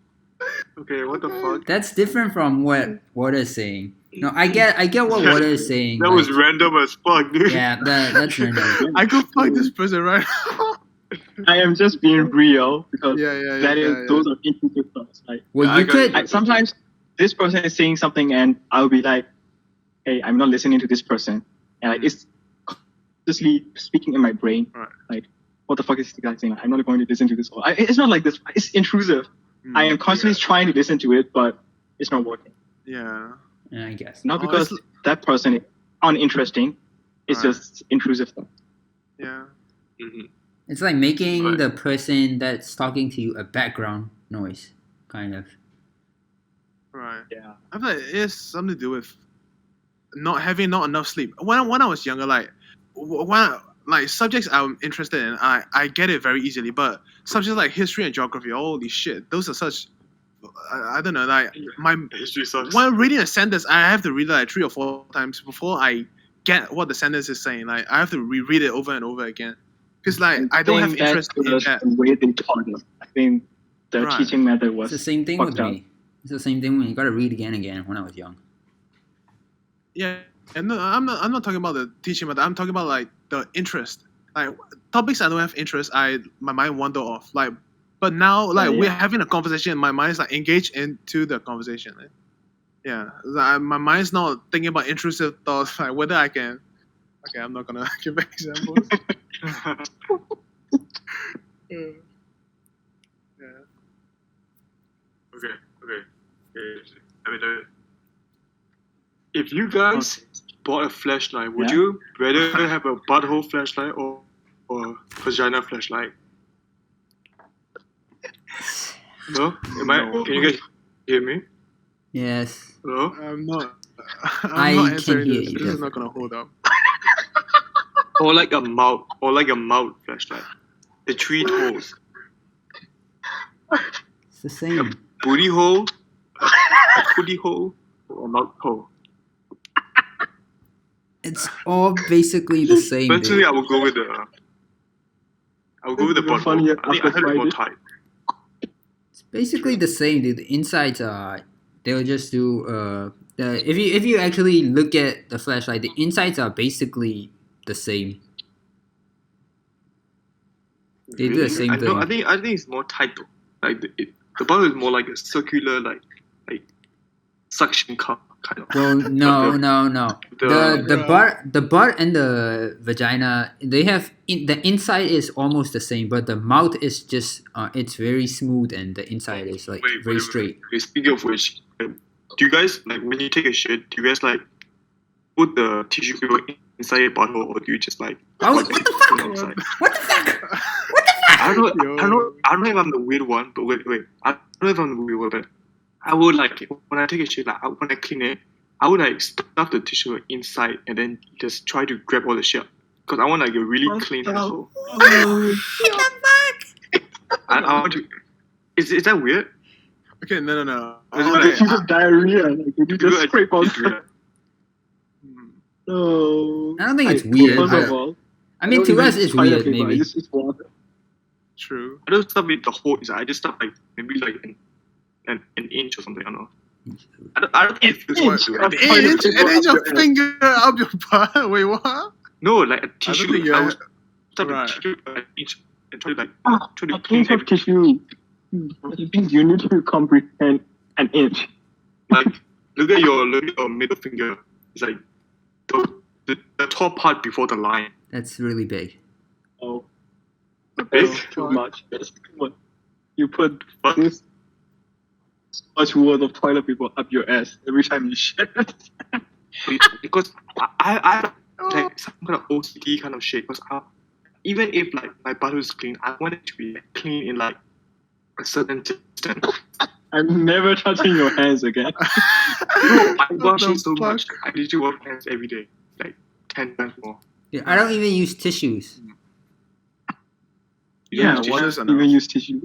Okay, what the fuck? That's different from what Water is saying. No, I get what Yeah, Water is saying. That was random as fuck, dude. Yeah, that's random. I could fuck this person right now. I am just being real because Yeah. those are intrusive thoughts. Like Well, I you got could. sometimes this person is saying something and I'll be like, hey, I'm not listening to this person, and like it's consciously speaking in my brain. Right. Like, what the fuck is this guy saying? I'm not going to listen to this. It's not like this. It's intrusive. I am constantly trying to listen to it, but it's not working. Yeah. I guess. Not because that person is uninteresting. It's just intrusive thought. Yeah. Mm-hmm. It's like making Right. the person that's talking to you a background noise, kind of. Right. Yeah. I feel like it's something to do with not enough sleep. When I was younger, like subjects I'm interested in, I get it very easily. But subjects like history and geography, holy shit, those are such. I don't know. Like my History sucks. when reading a sentence, I have to read it like 3 or 4 times before I get what the sentence is saying. Like I have to reread it over and over again. Because like I don't have interest in that. The way they taught us. I think the Right. teaching method was It's the same thing with fucked up. me. It's the same thing when you gotta read again and again when I was young. Yeah, and no, I'm not talking about the teaching method. I'm talking about like the interest. Like topics I don't have interest, my mind wander off. Like, but now like we're having a conversation, my mind's like engaged into the conversation. Right? Yeah, like, my mind's not thinking about intrusive thoughts. Like whether I can. Okay, I'm not gonna give examples. Yeah. Okay. I mean, if you guys bought a flashlight, would you rather have a butthole flashlight or vagina flashlight? No? Can you guys hear me? Yes. Hello? I'm not I can answering hear this. you, This is not gonna hold up. Or like a mouth flashlight. The 3 holes. It's the same. Booty hole, a booty hole, or a mouth hole. It's all basically the same. Eventually, Dude. I will go with the Even funnier butthole. I think it's more tight. It's basically the same, dude. The insides are they'll just do if you actually look at the flashlight, the insides are basically the same. They do the same I thing. think it's more tight though. Like the bottle is more like a circular like suction cup kind of. Well, no. The butt and the vagina, they have the inside is almost the same, but the mouth is just it's very smooth and the inside is like very straight. Okay, speaking of which, do you guys like when you take a shit? Do you guys like put the tissue paper inside your butthole, or do you just like? What the fuck? Outside? What the fuck? I don't know if I'm the weird one, but wait. I don't know if I'm the weird one, but I would like when I take a shit, like when I clean it, I would like stuff the tissue inside and then just try to grab all the shit because I want like a really clean asshole. What the fuck? I want to. Is that weird? Okay, no. If you have diarrhea, like, would you just scrape out? No. I don't think it's weird. First of all, I mean, to us, it's weird, paper, maybe. It's water. True. I don't stuff with the whole inside. I just stuff like maybe like an inch or something. I don't know. I don't think it feels weird. An inch of finger up your butt. Wait, what? No, like a I don't tissue. think I would stuff right. a tissue like an inch and try to A clean inch of tissue. I think you need to comprehend an inch. Like look at your middle finger. It's like the top part before the line. That's really big. Oh, Big? that's too much. That's too much. You put What? this much worth of toilet paper up your ass every time you shit. Because I like some kind of OCD kind of shit. Because even if like my butthole is clean, I want it to be clean in like a certain distance. I'm never touching your hands again. I wash the it so fuck? much. I literally wash my hands every day, like 10 times more. Yeah, I don't even use tissues. You Yeah, water is even enough. use tissue.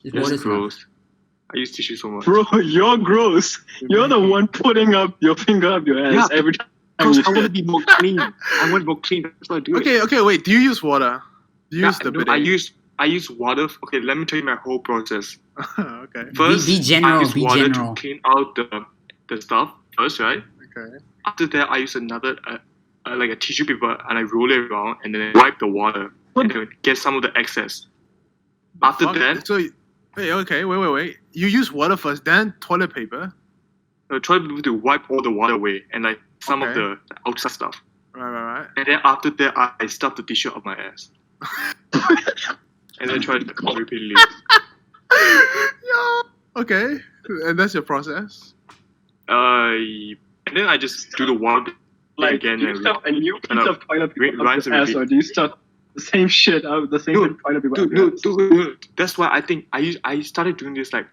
Just That's water's enough. gross. I use tissue so much. Bro, you're gross. You're the one putting up your finger up your ass Yeah, every time Because you I want to shit. be more clean. I want more clean. That's why I do it. Okay, wait. Do you use water? Do you use the no, bidet? I use water. Okay, let me tell you my whole process. Okay. First, Be general, I use be water general. to clean out the stuff first, right? Okay. After that, I use another like a tissue paper and I roll it around and then I wipe the water and then get some of the excess. After Fuck, that, so wait. You use water first, then toilet paper. I try to wipe all the water away and like some of Okay. the outside stuff. Right. And then after that, I stuff the tissue up my ass. And then try to repeatedly. Yeah. Okay. And that's your process. And then I just do the water Like, again do you and stuff a new piece and, of toilet paper up rinse your and ass, repeat. or do you stuff the same shit out, the same toilet paper up your ass? No. That's why I think I started doing this like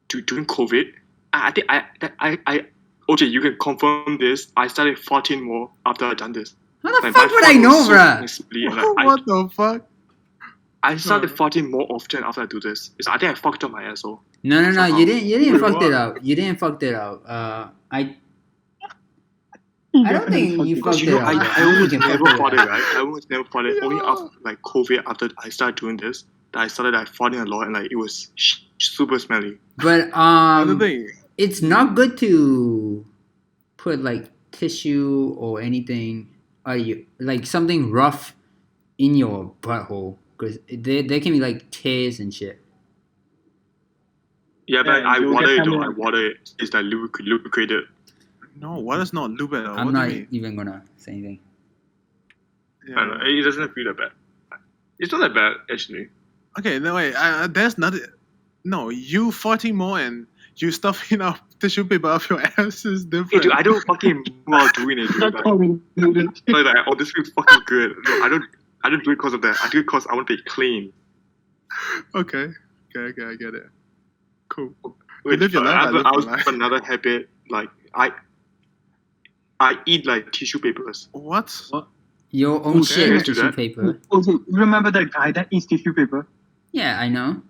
during COVID. I think I okay, you can confirm this. I started farting more after I done this. How the Like, fuck my would I fart was know, so bruh? noticeably, and, like, What the fuck? I started farting more often after I do this. I think I fucked up my asshole. No, Somehow. you didn't Wait, fuck what? that out. You didn't fuck that out. I don't think you Because fucked you know, it out. bro. I think almost you can never fuck it farted, out. right? I almost never farted. Only Yeah. after like COVID, after I started doing this, that I started like farting a lot, and like it was super smelly. But I don't think. it's not good to put like tissue or anything, like something rough in your butthole, because there can be like tears and shit. Yeah, but Yeah, I you'll water get it though. some, I water it. It's like lubricated. No, water's not lube at all. I'm What not do you mean? even gonna say anything. Yeah. I don't know. It doesn't feel that bad. It's not that bad actually. Okay, no wait. There's nothing. No, you farting more and you stuffing up tissue paper up your ass is different. Hey, dude, I don't fucking know doing it, dude. That's Like, how we do it. oh, this feels fucking good. No, I don't do it because of that. I do it because I want to be clean. Okay, I get it. Cool. Wait, live your life, I live I my also life. have another habit. Like I eat like tissue papers. What? Your own Okay. shit Let's do tissue that. paper. Also, you remember that guy that eats tissue paper? Yeah, I know.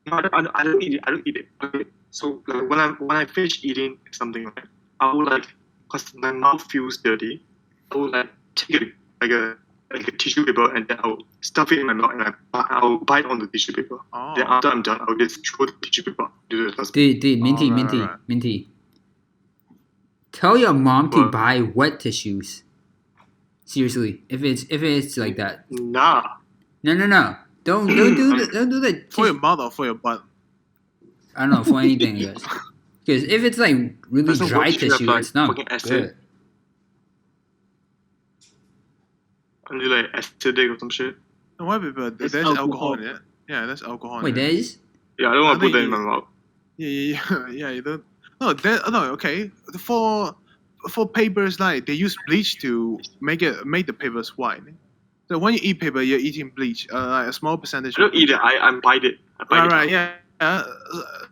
No, I don't eat it. I don't eat it. Okay. So like when I finish eating something, right, I will like, cause my mouth feels dirty. I will like take it like a tissue paper and then I'll stuff it in my mouth and I'll bite on the tissue paper. Oh. Then after I'm done, I'll just throw the tissue paper to the dustbin. Dude, Minty, right. Minty. Tell your mom to What? buy wet tissues. Seriously, if it's like that. Nah. No. Don't do the For your tissue. mouth or for your butt? I don't know, for anything, I guess. Because if it's like really Doesn't dry work if you have, tissue, like, it's not fucking acid. good. And you like acidic or some shit. No, why paper? It's There's alcohol alcohol. in it. Yeah, there's alcohol Wait, in there it. is? Yeah, I don't want I to put that think in my mouth. Yeah, you don't. No, okay. For papers, like they use bleach to make the papers white. So when you eat paper, you're eating bleach. Like a small percentage. I don't eat it. I bite it. I bite Right, it. yeah.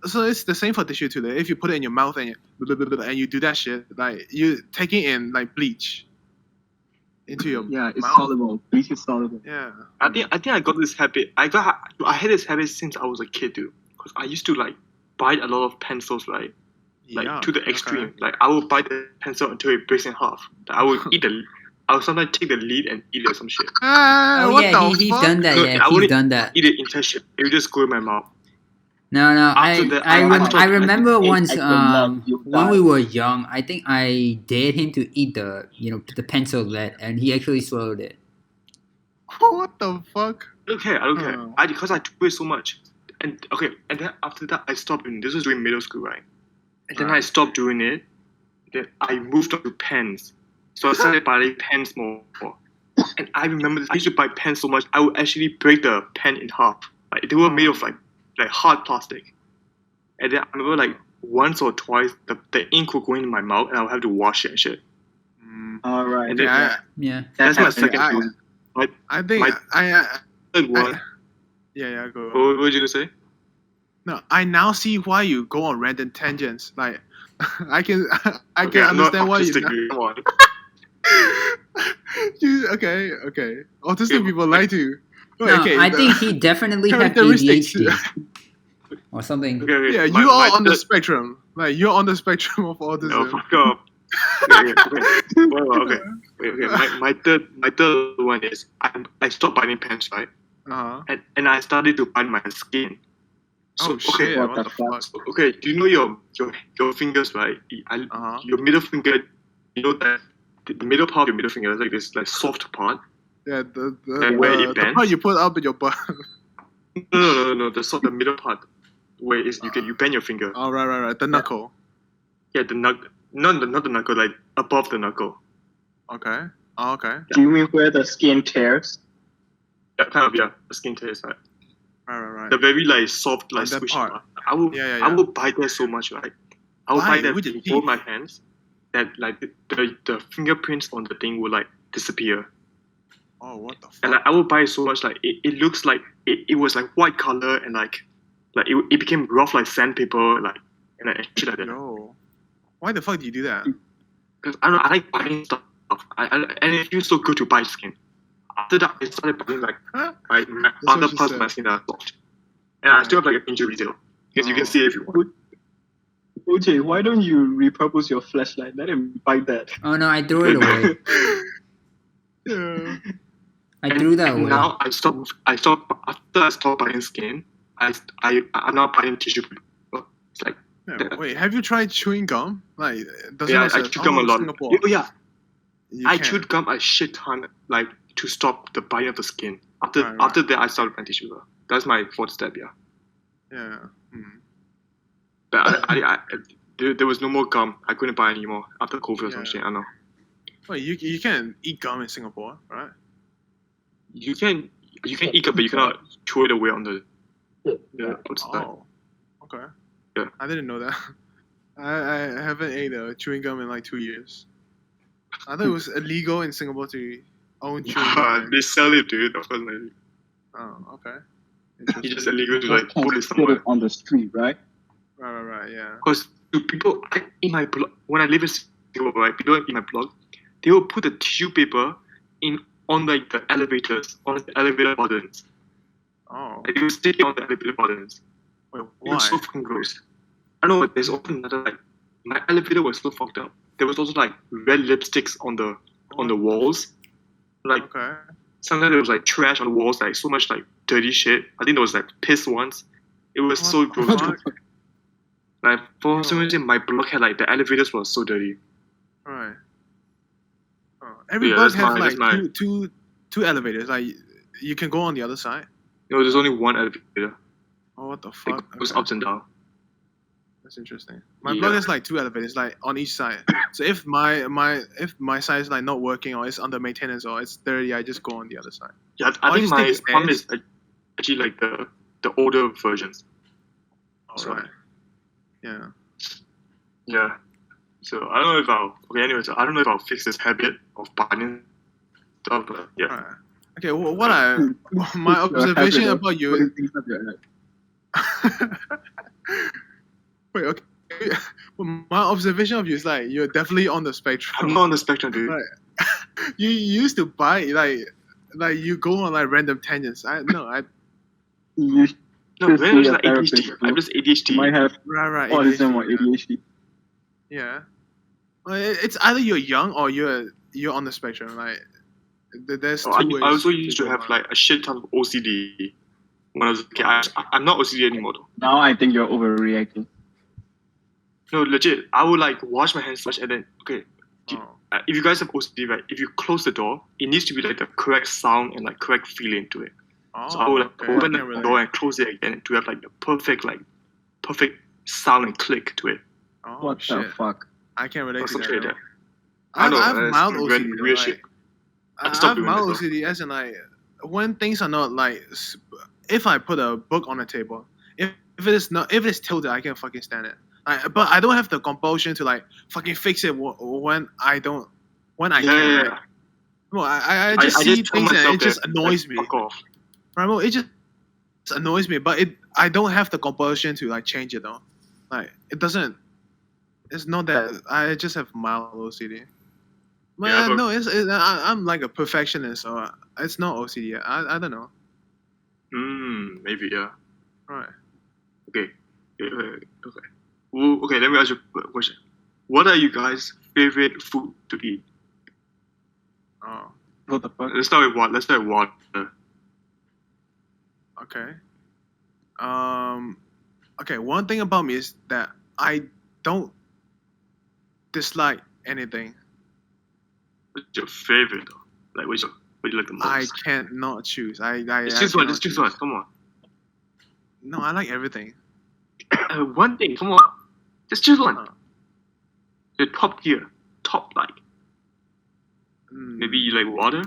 So it's the same for tissue too. Like, if you put it in your mouth and you do that shit, like you taking in like bleach into your Yeah, it's mouth. soluble. Bleach is soluble. Yeah. I think I got this habit. I had this habit since I was a kid, dude. Because I used to like bite a lot of pencils, right? Like Yeah, to the okay. extreme. Like I would bite the pencil until it breaks in half. Like, I would I would sometimes take the lead and eat it or some shit. Oh What yeah, the he's fuck? done that. No, Yeah, I he's wouldn't done that. Eat it entire shit. It would just go in my mouth. No, After that, I I remember once I could not, you when die. we were young, I think I dared him to eat the pencil lead, and he actually swallowed it. What the fuck? I don't care. I don't care. Oh. Because I do it so much. And okay, and then after that, I stopped doing. This was during middle school, right? And then Right. I stopped doing it. Then I moved on to pens. So I started buying pens more. And I remember this, I used to buy pens so much, I would actually break the pen in half. Like they were made of like hard plastic. And then I remember like once or twice the ink would go in my mouth and I would have to wash it and shit. All right. And then Yeah, Yeah. that's my happened. second I- one. I think My- Third one. yeah, go. What were you gonna say? No, I now see why you go on random tangents. Like, I can Okay, I'm not understand why you. autistic, dude. Come on. Okay. Autistic Yeah, people like to No, Okay, I think he definitely had characteristics. ADHD or something. Okay. Yeah, my- you are my on the third- spectrum. Like you're on the spectrum of No, autism. fuck off. Okay. Well, okay. Okay. My third one is I stopped biting pants, right? Uh-huh. And I started to bite my skin. Oh shit! What What the the fuck? fuck? So, okay, do you know your fingers, right? Uh-huh. Your middle finger, you know that the middle part of your middle finger is like this like soft part. Yeah, Like where it the bends? part you put up in your butt. No, the middle part where is you bend your finger. Oh right. The knuckle. Yeah, the knuckle, not the knuckle, like above the knuckle. Okay. Oh, okay. Do you mean where the skin tears? Yeah, kind of, yeah, the skin tear side. Right. The very like soft, like that squishy part. part. I will Yeah. I will bite that so much, right? I will Why? bite that With your with both teeth? my hands that like the fingerprints on the thing will like disappear. Oh, what the fuck? And like, I will bite so much like it looks like it was like white color and like it became rough like sandpaper like and like shit like that. Yo, why the fuck do you do that? Because I don't know, I like biting stuff. And it feels so good to bite skin. After that, I started biting like my what other she parts of my said. skin that are soft. And I still have like an injury there. Because you can Oh. see it if you want. OJ, why don't you repurpose your flashlight? Let him bite that. Oh no, I threw it away. Yeah. I threw that and away. now after I stopped biting skin, I'm now biting tissue paper. It's like Yeah, wait, have you tried chewing gum? Like, doesn't yeah, it I say, chew gum a lot. Singapore, Oh yeah, you I can't. chewed gum a shit ton like to stop the bite of the skin. After Right. after that I started biting tissue paper. That's my fourth step, yeah. Yeah. But there was no more gum. I couldn't buy anymore after COVID or some Yeah. shit. I don't know. Wait, you can eat gum in Singapore, right? You can eat gum, but you cannot throw it away on the outside. Oh, okay. Yeah. I didn't know that. I haven't ate chewing gum in like 2 years. I thought it was illegal in Singapore to own chewing gum. They sell it, dude. Of course, like, Oh, okay. it's just illegal to You like can't put it sit somewhere. it on the street, right? Right, yeah. Because people in my blog, when I live in Singapore, right, people in my blog, they will put the tissue paper on like the elevators, on the elevator buttons. Oh, Like they will stick it on the elevator buttons. wait, It why? was so fucking gross. I know, but there's also another like my elevator was so fucked up. There was also like red lipsticks on the walls. Like Okay. sometimes there was like trash on the walls, like so much like dirty shit. I think there was like piss once. It was What so the gross. fuck? Like for some Yo. reason, my block had like the elevators were so dirty. Right. Oh. Every Yeah, block that's have my- like that's my- two elevators. Like you can go on the other side. No, there's only one elevator. Oh, what the It fuck? goes Okay. ups and down. That's interesting. My Yeah. block has like two elevators, like on each side. So if my side is like not working or it's under maintenance or it's dirty, I just go on the other side. Yeah, Oh, I you think just my take the one stairs? is actually like the older versions. All So- right. Yeah. Yeah. So I don't know if so I don't know if I'll fix this habit of buying stuff, but yeah. All right. Okay. What I my observation about you. Putting things up your head. Wait. Okay. Well, my observation of you is like you're definitely on the spectrum. I'm not on the spectrum, dude. Right. You used to buy like you go on like random tangents. I You No, should maybe I'm see just a like ADHD. therapist, I'm just ADHD. might have right. autism or yeah. ADHD. Yeah. Well, it's either you're young or you're on the spectrum. Like there's So two ways. I also used to go have about like a shit ton of OCD when I was a kid. I'm not OCD anymore though. Now I think you're overreacting. No, legit. I would like wash my hands first and then it. Oh. if you guys have OCD, right? If you close the door, it needs to be like the correct sound and like correct feeling to it. Oh, So I would like okay. open I the can't door relate. and close it again to have like the perfect sound and click to it. Oh, What shit. the fuck? I can't relate Or to something that. like though. that. I know, have that's mild weird- OCD. weird like, shit. I I've stopped have doing mild it, though. OCD as in like when things are not like if I put a book on the table, if it's tilted, I can fucking stand it. But I don't have the compulsion to like fucking fix it when I don't when I Yeah, can. yeah, Like, yeah. no, I just see tell things and myself it just that, annoys like, me. Fuck off. Right, well, it just annoys me, but I don't have the compulsion to like change it though. Like it doesn't. It's not that I just have mild OCD. Yeah, but- No, I'm like a perfectionist, so it's not OCD. I don't know. Maybe, yeah. Right. Okay. Well, okay, let me ask you a question. What are you guys' favorite food to eat? Oh. What the fuck? Let's start with what? Let's start with water. Okay. Okay. One thing about me is that I don't dislike anything. What's your favorite though? Like what do you like the most? I can't not choose. Let's choose one. Let's choose one. Come on. No, I like everything. One thing. Come on. Just choose one. Uh. The top tier. Top like. Maybe you like water.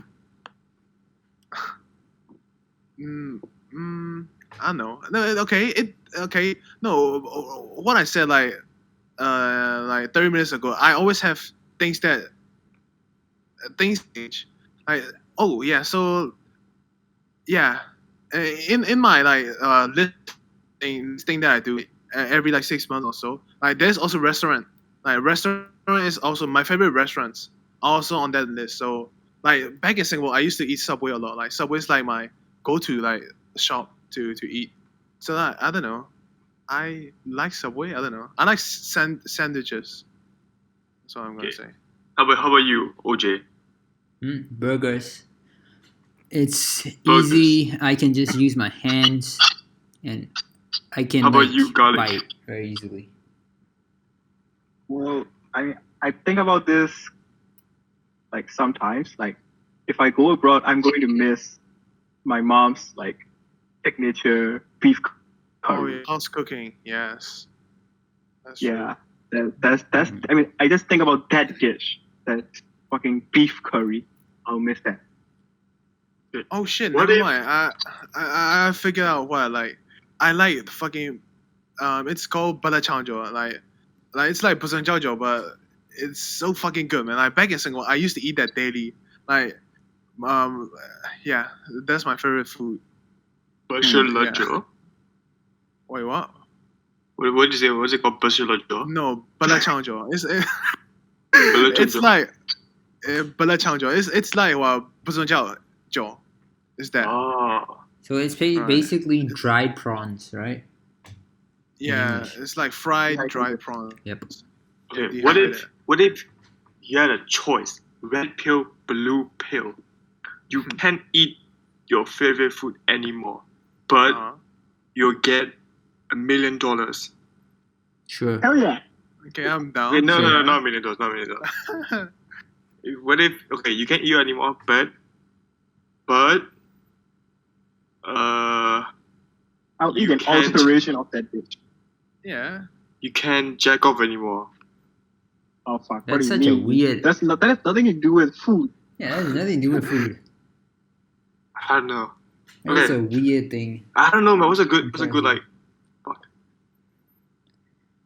I don't know. No, okay. Okay. No, what I said like 30 minutes ago. I always have things change. Like oh yeah. So yeah, in my list thing that I do every like 6 months or so. Like there's also restaurant. Like restaurant is also my favorite restaurants. Also on that list. So like back in Singapore, I used to eat Subway a lot. Like Subway's like my go-to like shop to eat. So I don't know. I like Subway. I don't know. I like sandwiches. That's what I'm gonna Okay. say. How about you, OJ? Burgers. It's Burgers. easy. I can just use my hands, and I can How about you, garlic? bite very easily. Well, I think about this like sometimes. Like if I go abroad, I'm going to miss my mom's like signature beef Oh curry. yeah, house cooking. Yes. That's true. Yeah, that's. I mean, I just think about that dish, that fucking beef curry. I'll miss that. Oh shit! What Never if- mind. I figured out what like. I like the fucking. It's called bala changjo. Like it's like busan jiaojiao, but it's so fucking good, man. Like back in Singapore, I used to eat that daily. Like, yeah, that's my favorite food. Basher yeah. Lajo. Wait, what? What did you say? What's it called? Basher Lajo. No, bala changjo. It's Changjo. like bala changjo. It's like busan jiaojiao. Is that? Oh. So it's Right. basically dried prawns, right? Yeah, English. it's like fried Dehydrated. dried prawn. Yep. Okay. Dehydrated. What if you had a choice? Red pill, blue pill. You can't eat your favorite food anymore, but Uh-huh. you'll get $1 million. Sure. Hell yeah! Okay, I'm down. Wait, no, Sure. not $1 million, not $1 million. What if you can't eat anymore, but I'll You eat an can't- alteration of that dish. Yeah. you can't jack off anymore. Oh fuck! What That's do you such a mean? weird. That has nothing to do with food. Yeah, that has nothing to do with food. I don't know. That's Okay. a weird thing. I don't know, man. What's a good like?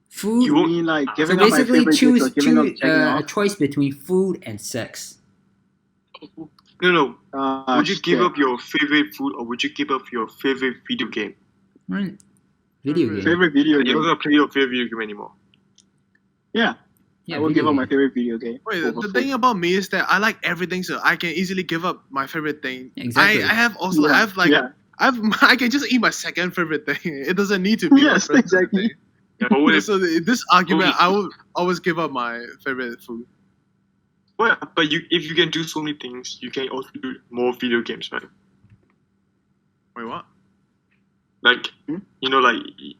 Food. You You won't- mean like So giving up my basically, favorite dish or choose giving up checking a off? choice between food and sex. No. Would you give shit. up your favorite food or would you give up your favorite video game? Right? Video game. favorite video You're not game? gonna play your favorite video game anymore. Yeah, Yeah, I will video give up my game. favorite video game. Wait, over the food. thing about me is that I like everything, so I can easily give up my favorite thing. Exactly. I have also Yeah, I have like yeah. I can just eat my second favorite thing. It doesn't need to be my Yes, first exactly. favorite Yeah, but what thing. if? So this argument, I will always give up my favorite food. Well, but if you can do so many things, you can also do more video games, right? Wait, what? Like, you know, like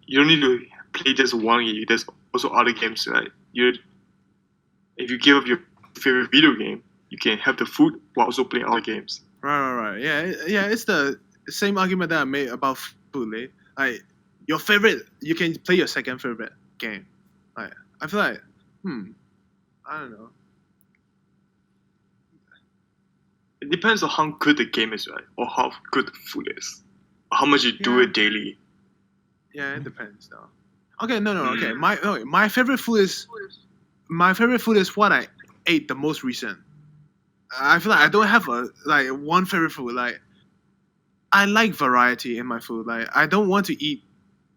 you don't need to play just one game. There's also other games, right? If you give up your favorite video game, you can have the food while also playing other games. Right. Yeah. It's the same argument that I made about food. Like your favorite, you can play your second favorite game. Like I feel like, I don't know. It depends on how good the game is, right? Or how good the food is. Or how much you do Yeah. it daily. Yeah, it depends though. Okay, no. Okay, my favorite food is what I ate the most recent. I feel like I don't have one favorite food. Like I like variety in my food. Like I don't want to eat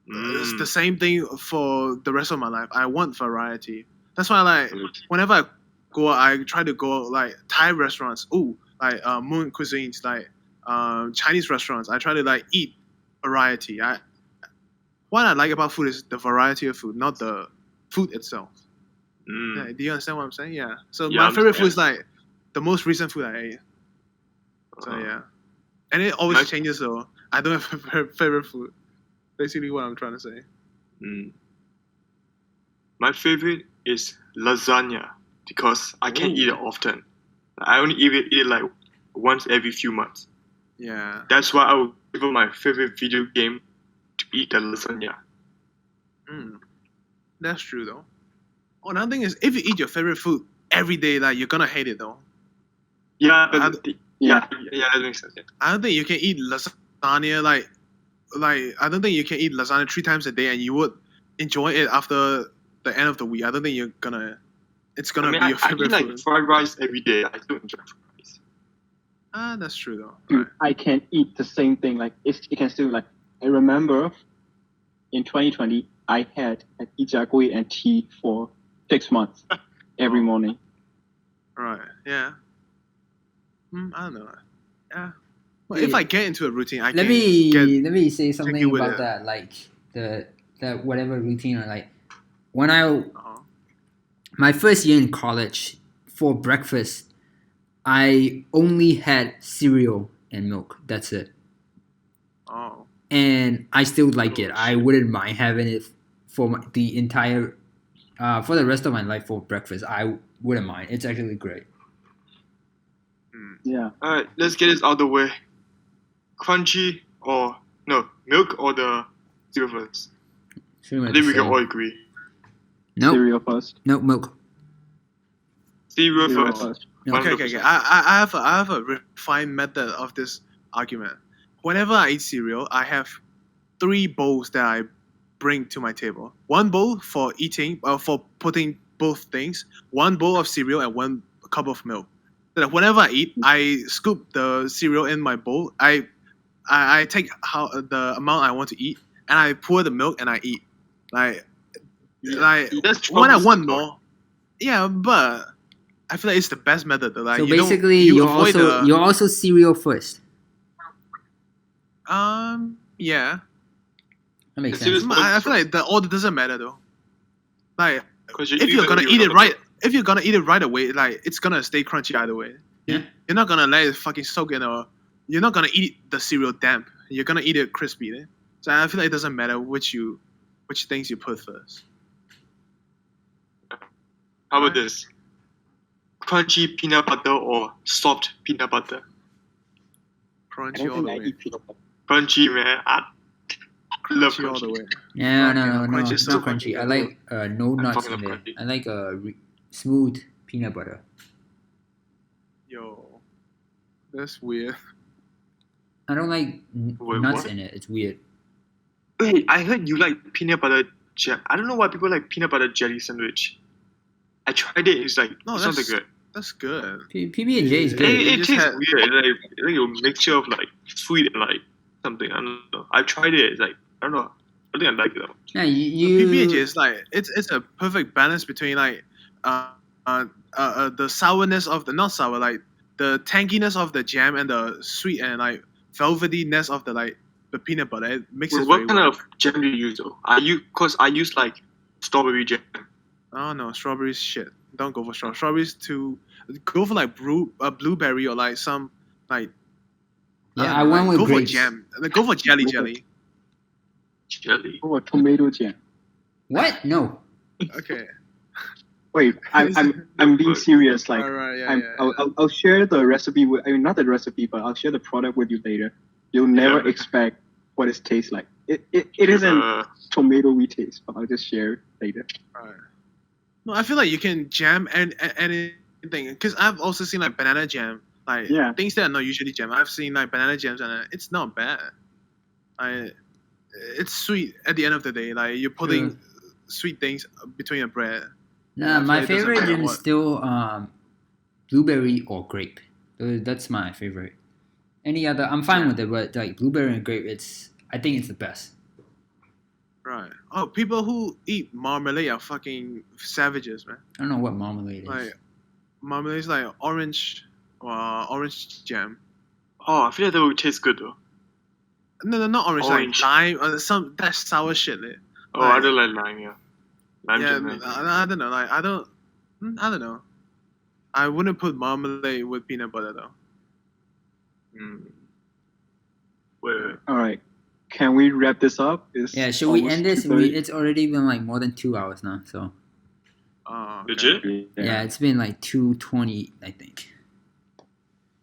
the same thing for the rest of my life. I want variety. That's why like whenever I go, I try to go like Thai restaurants. Ooh, like Moon cuisines, like Chinese restaurants. I try to like eat variety. What I like about food is the variety of food, not the food itself. Yeah, do you understand what I'm saying? Yeah. So Yeah, my I favorite food understand. is like the most recent food I ate. So Uh, yeah, and it always My- changes. So I don't have a favorite food. Basically, what I'm trying to say. My favorite is lasagna because I can't eat it Ooh. often. I only eat it like once every few months. Yeah. That's why I would give up my favorite video game to eat the lasagna. That's true though. Oh, another thing is, if you eat your favorite food every day, like you're gonna hate it though. Yeah, but Yeah. that makes sense. Yeah. I don't think you can eat lasagna like I don't think you can eat lasagna 3 times a day and you would enjoy it after the end of the week. I don't think you're gonna. It's gonna I mean, be your I favorite eat like food. fried rice every day. I still enjoy fried rice. That's true though. Dude, I can eat the same thing. Like it can still like. I remember in 2020, I had an ijagui and tea for 6 months every morning. Right. Yeah. I don't know. Yeah. Well, if I get into a routine, I Let can me get. let me say jiggy something with about it. that, like the whatever routine or like when I Uh-huh. my first year in college for breakfast, I only had cereal and milk. That's it, Oh. and I still like Oh, it. I shit. wouldn't mind having it for the entire for the rest of my life for breakfast. I wouldn't mind. It's actually great. Yeah. Alright, let's get this out of the way. Crunchy or no milk or the cereal first. I think we can all agree. Nope. Cereal first. Nope. Milk. Cereal Cereal first. first. Okay. I have a refined method of this argument. Whenever I eat cereal, I have 3 bowls that I bring to my table. 1 bowl for eating, for putting both things. 1 bowl of cereal and 1 cup of milk. So that whenever I eat, I scoop the cereal in my bowl. I take the amount I want to eat, and I pour the milk and I eat. Like That's when I want troublesome, more. Yeah, but I feel like it's the best method. Though. Like So you don't- basically, you you're avoid you're also cereal first. Yeah. That makes The cereal sense. is I feel like the order doesn't matter though. Like 'cause if you're gonna eat it cereal right, if you're gonna eat it right away, like it's gonna stay crunchy either way. Yeah. You're not gonna let it fucking soak in, or you're not gonna eat the cereal damp. You're gonna eat it crispy. Eh? So I feel like it doesn't matter which things you put first. How about this? Crunchy peanut butter or soft peanut butter? I Crunchy don't all think the I way. eat peanut butter. Crunchy, man. I love Crunchy all the crunchy. way. No, Fucking no, hell, no, crunchy no, is not so crunchy. I fucking like no I nuts fucking in love there. crunchy. I like smooth peanut butter. Yo, that's weird. I don't like Wait, nuts what? in it. It's weird. Wait, I heard you like peanut butter jelly. I don't know why people like peanut butter jelly sandwich. I tried it. It's like No, it's not that that's good. that's good. PB&J is Yeah. good. You It just tastes had- weird. Like a mixture of like sweet and like something. I don't know. I tried it. It's like I don't know. I think I like it though. Yeah, PB&J you is like it's a perfect balance between like the sourness of the not sour like the tanginess of the jam and the sweet and like velvetyness of the peanut butter. It mixes Wait, very what kind well. of jam do you use though? I use like strawberry jam. Oh no, strawberries shit. Don't go for strawberries. Strawberries too. Go for like blueberry or like some like. Yeah, don't I know, went like, with go grapes. for jam. Like, go for jelly. Jelly. Oh, tomato jam. What? No. Okay. Wait, I'm being serious. Like, Alright, yeah. I'll share the recipe with. I mean, not the recipe, but I'll share the product with you later. You'll never Yeah. expect what it tastes like. It isn't tomatoey taste, but I'll just share it later. Alright. No, I feel like you can jam anything because I've also seen like banana jam, like Yeah. things that are not usually jam. I've seen like banana jams and it's not bad. It's sweet at the end of the day. Like you're putting sweet things between your bread. Nah, I feel my like it doesn't favorite matter jam is what. still blueberry or grape. That's my favorite. Any other, I'm fine Jam. with it, but like blueberry and grape, I think it's the best. Right. Oh, people who eat marmalade are fucking savages, man. I don't know what marmalade is. Like marmalade is like orange jam. Oh, I feel like that would taste good though. No, not orange. Orange. Like lime. Some that sour shit. Oh, I don't like lime. Yeah, lime Yeah, just nice. I don't know. Like I don't know. I wouldn't put marmalade with peanut butter though. Wait. All right. Can we wrap this up? It's Yeah, should we almost end this? 2:30. It's already been like more than 2 hours now. So Oh, okay. Legit? yeah, it's been like 2:20, I think.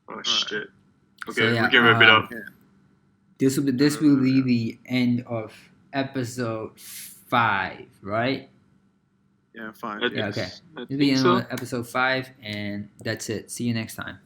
Oh shit. Okay, So, yeah, we can wrap it up. This will be the end of episode 5, right? Yeah, fine. I Yeah, okay. I This will be the think end so. of episode 5, and that's it. See you next time.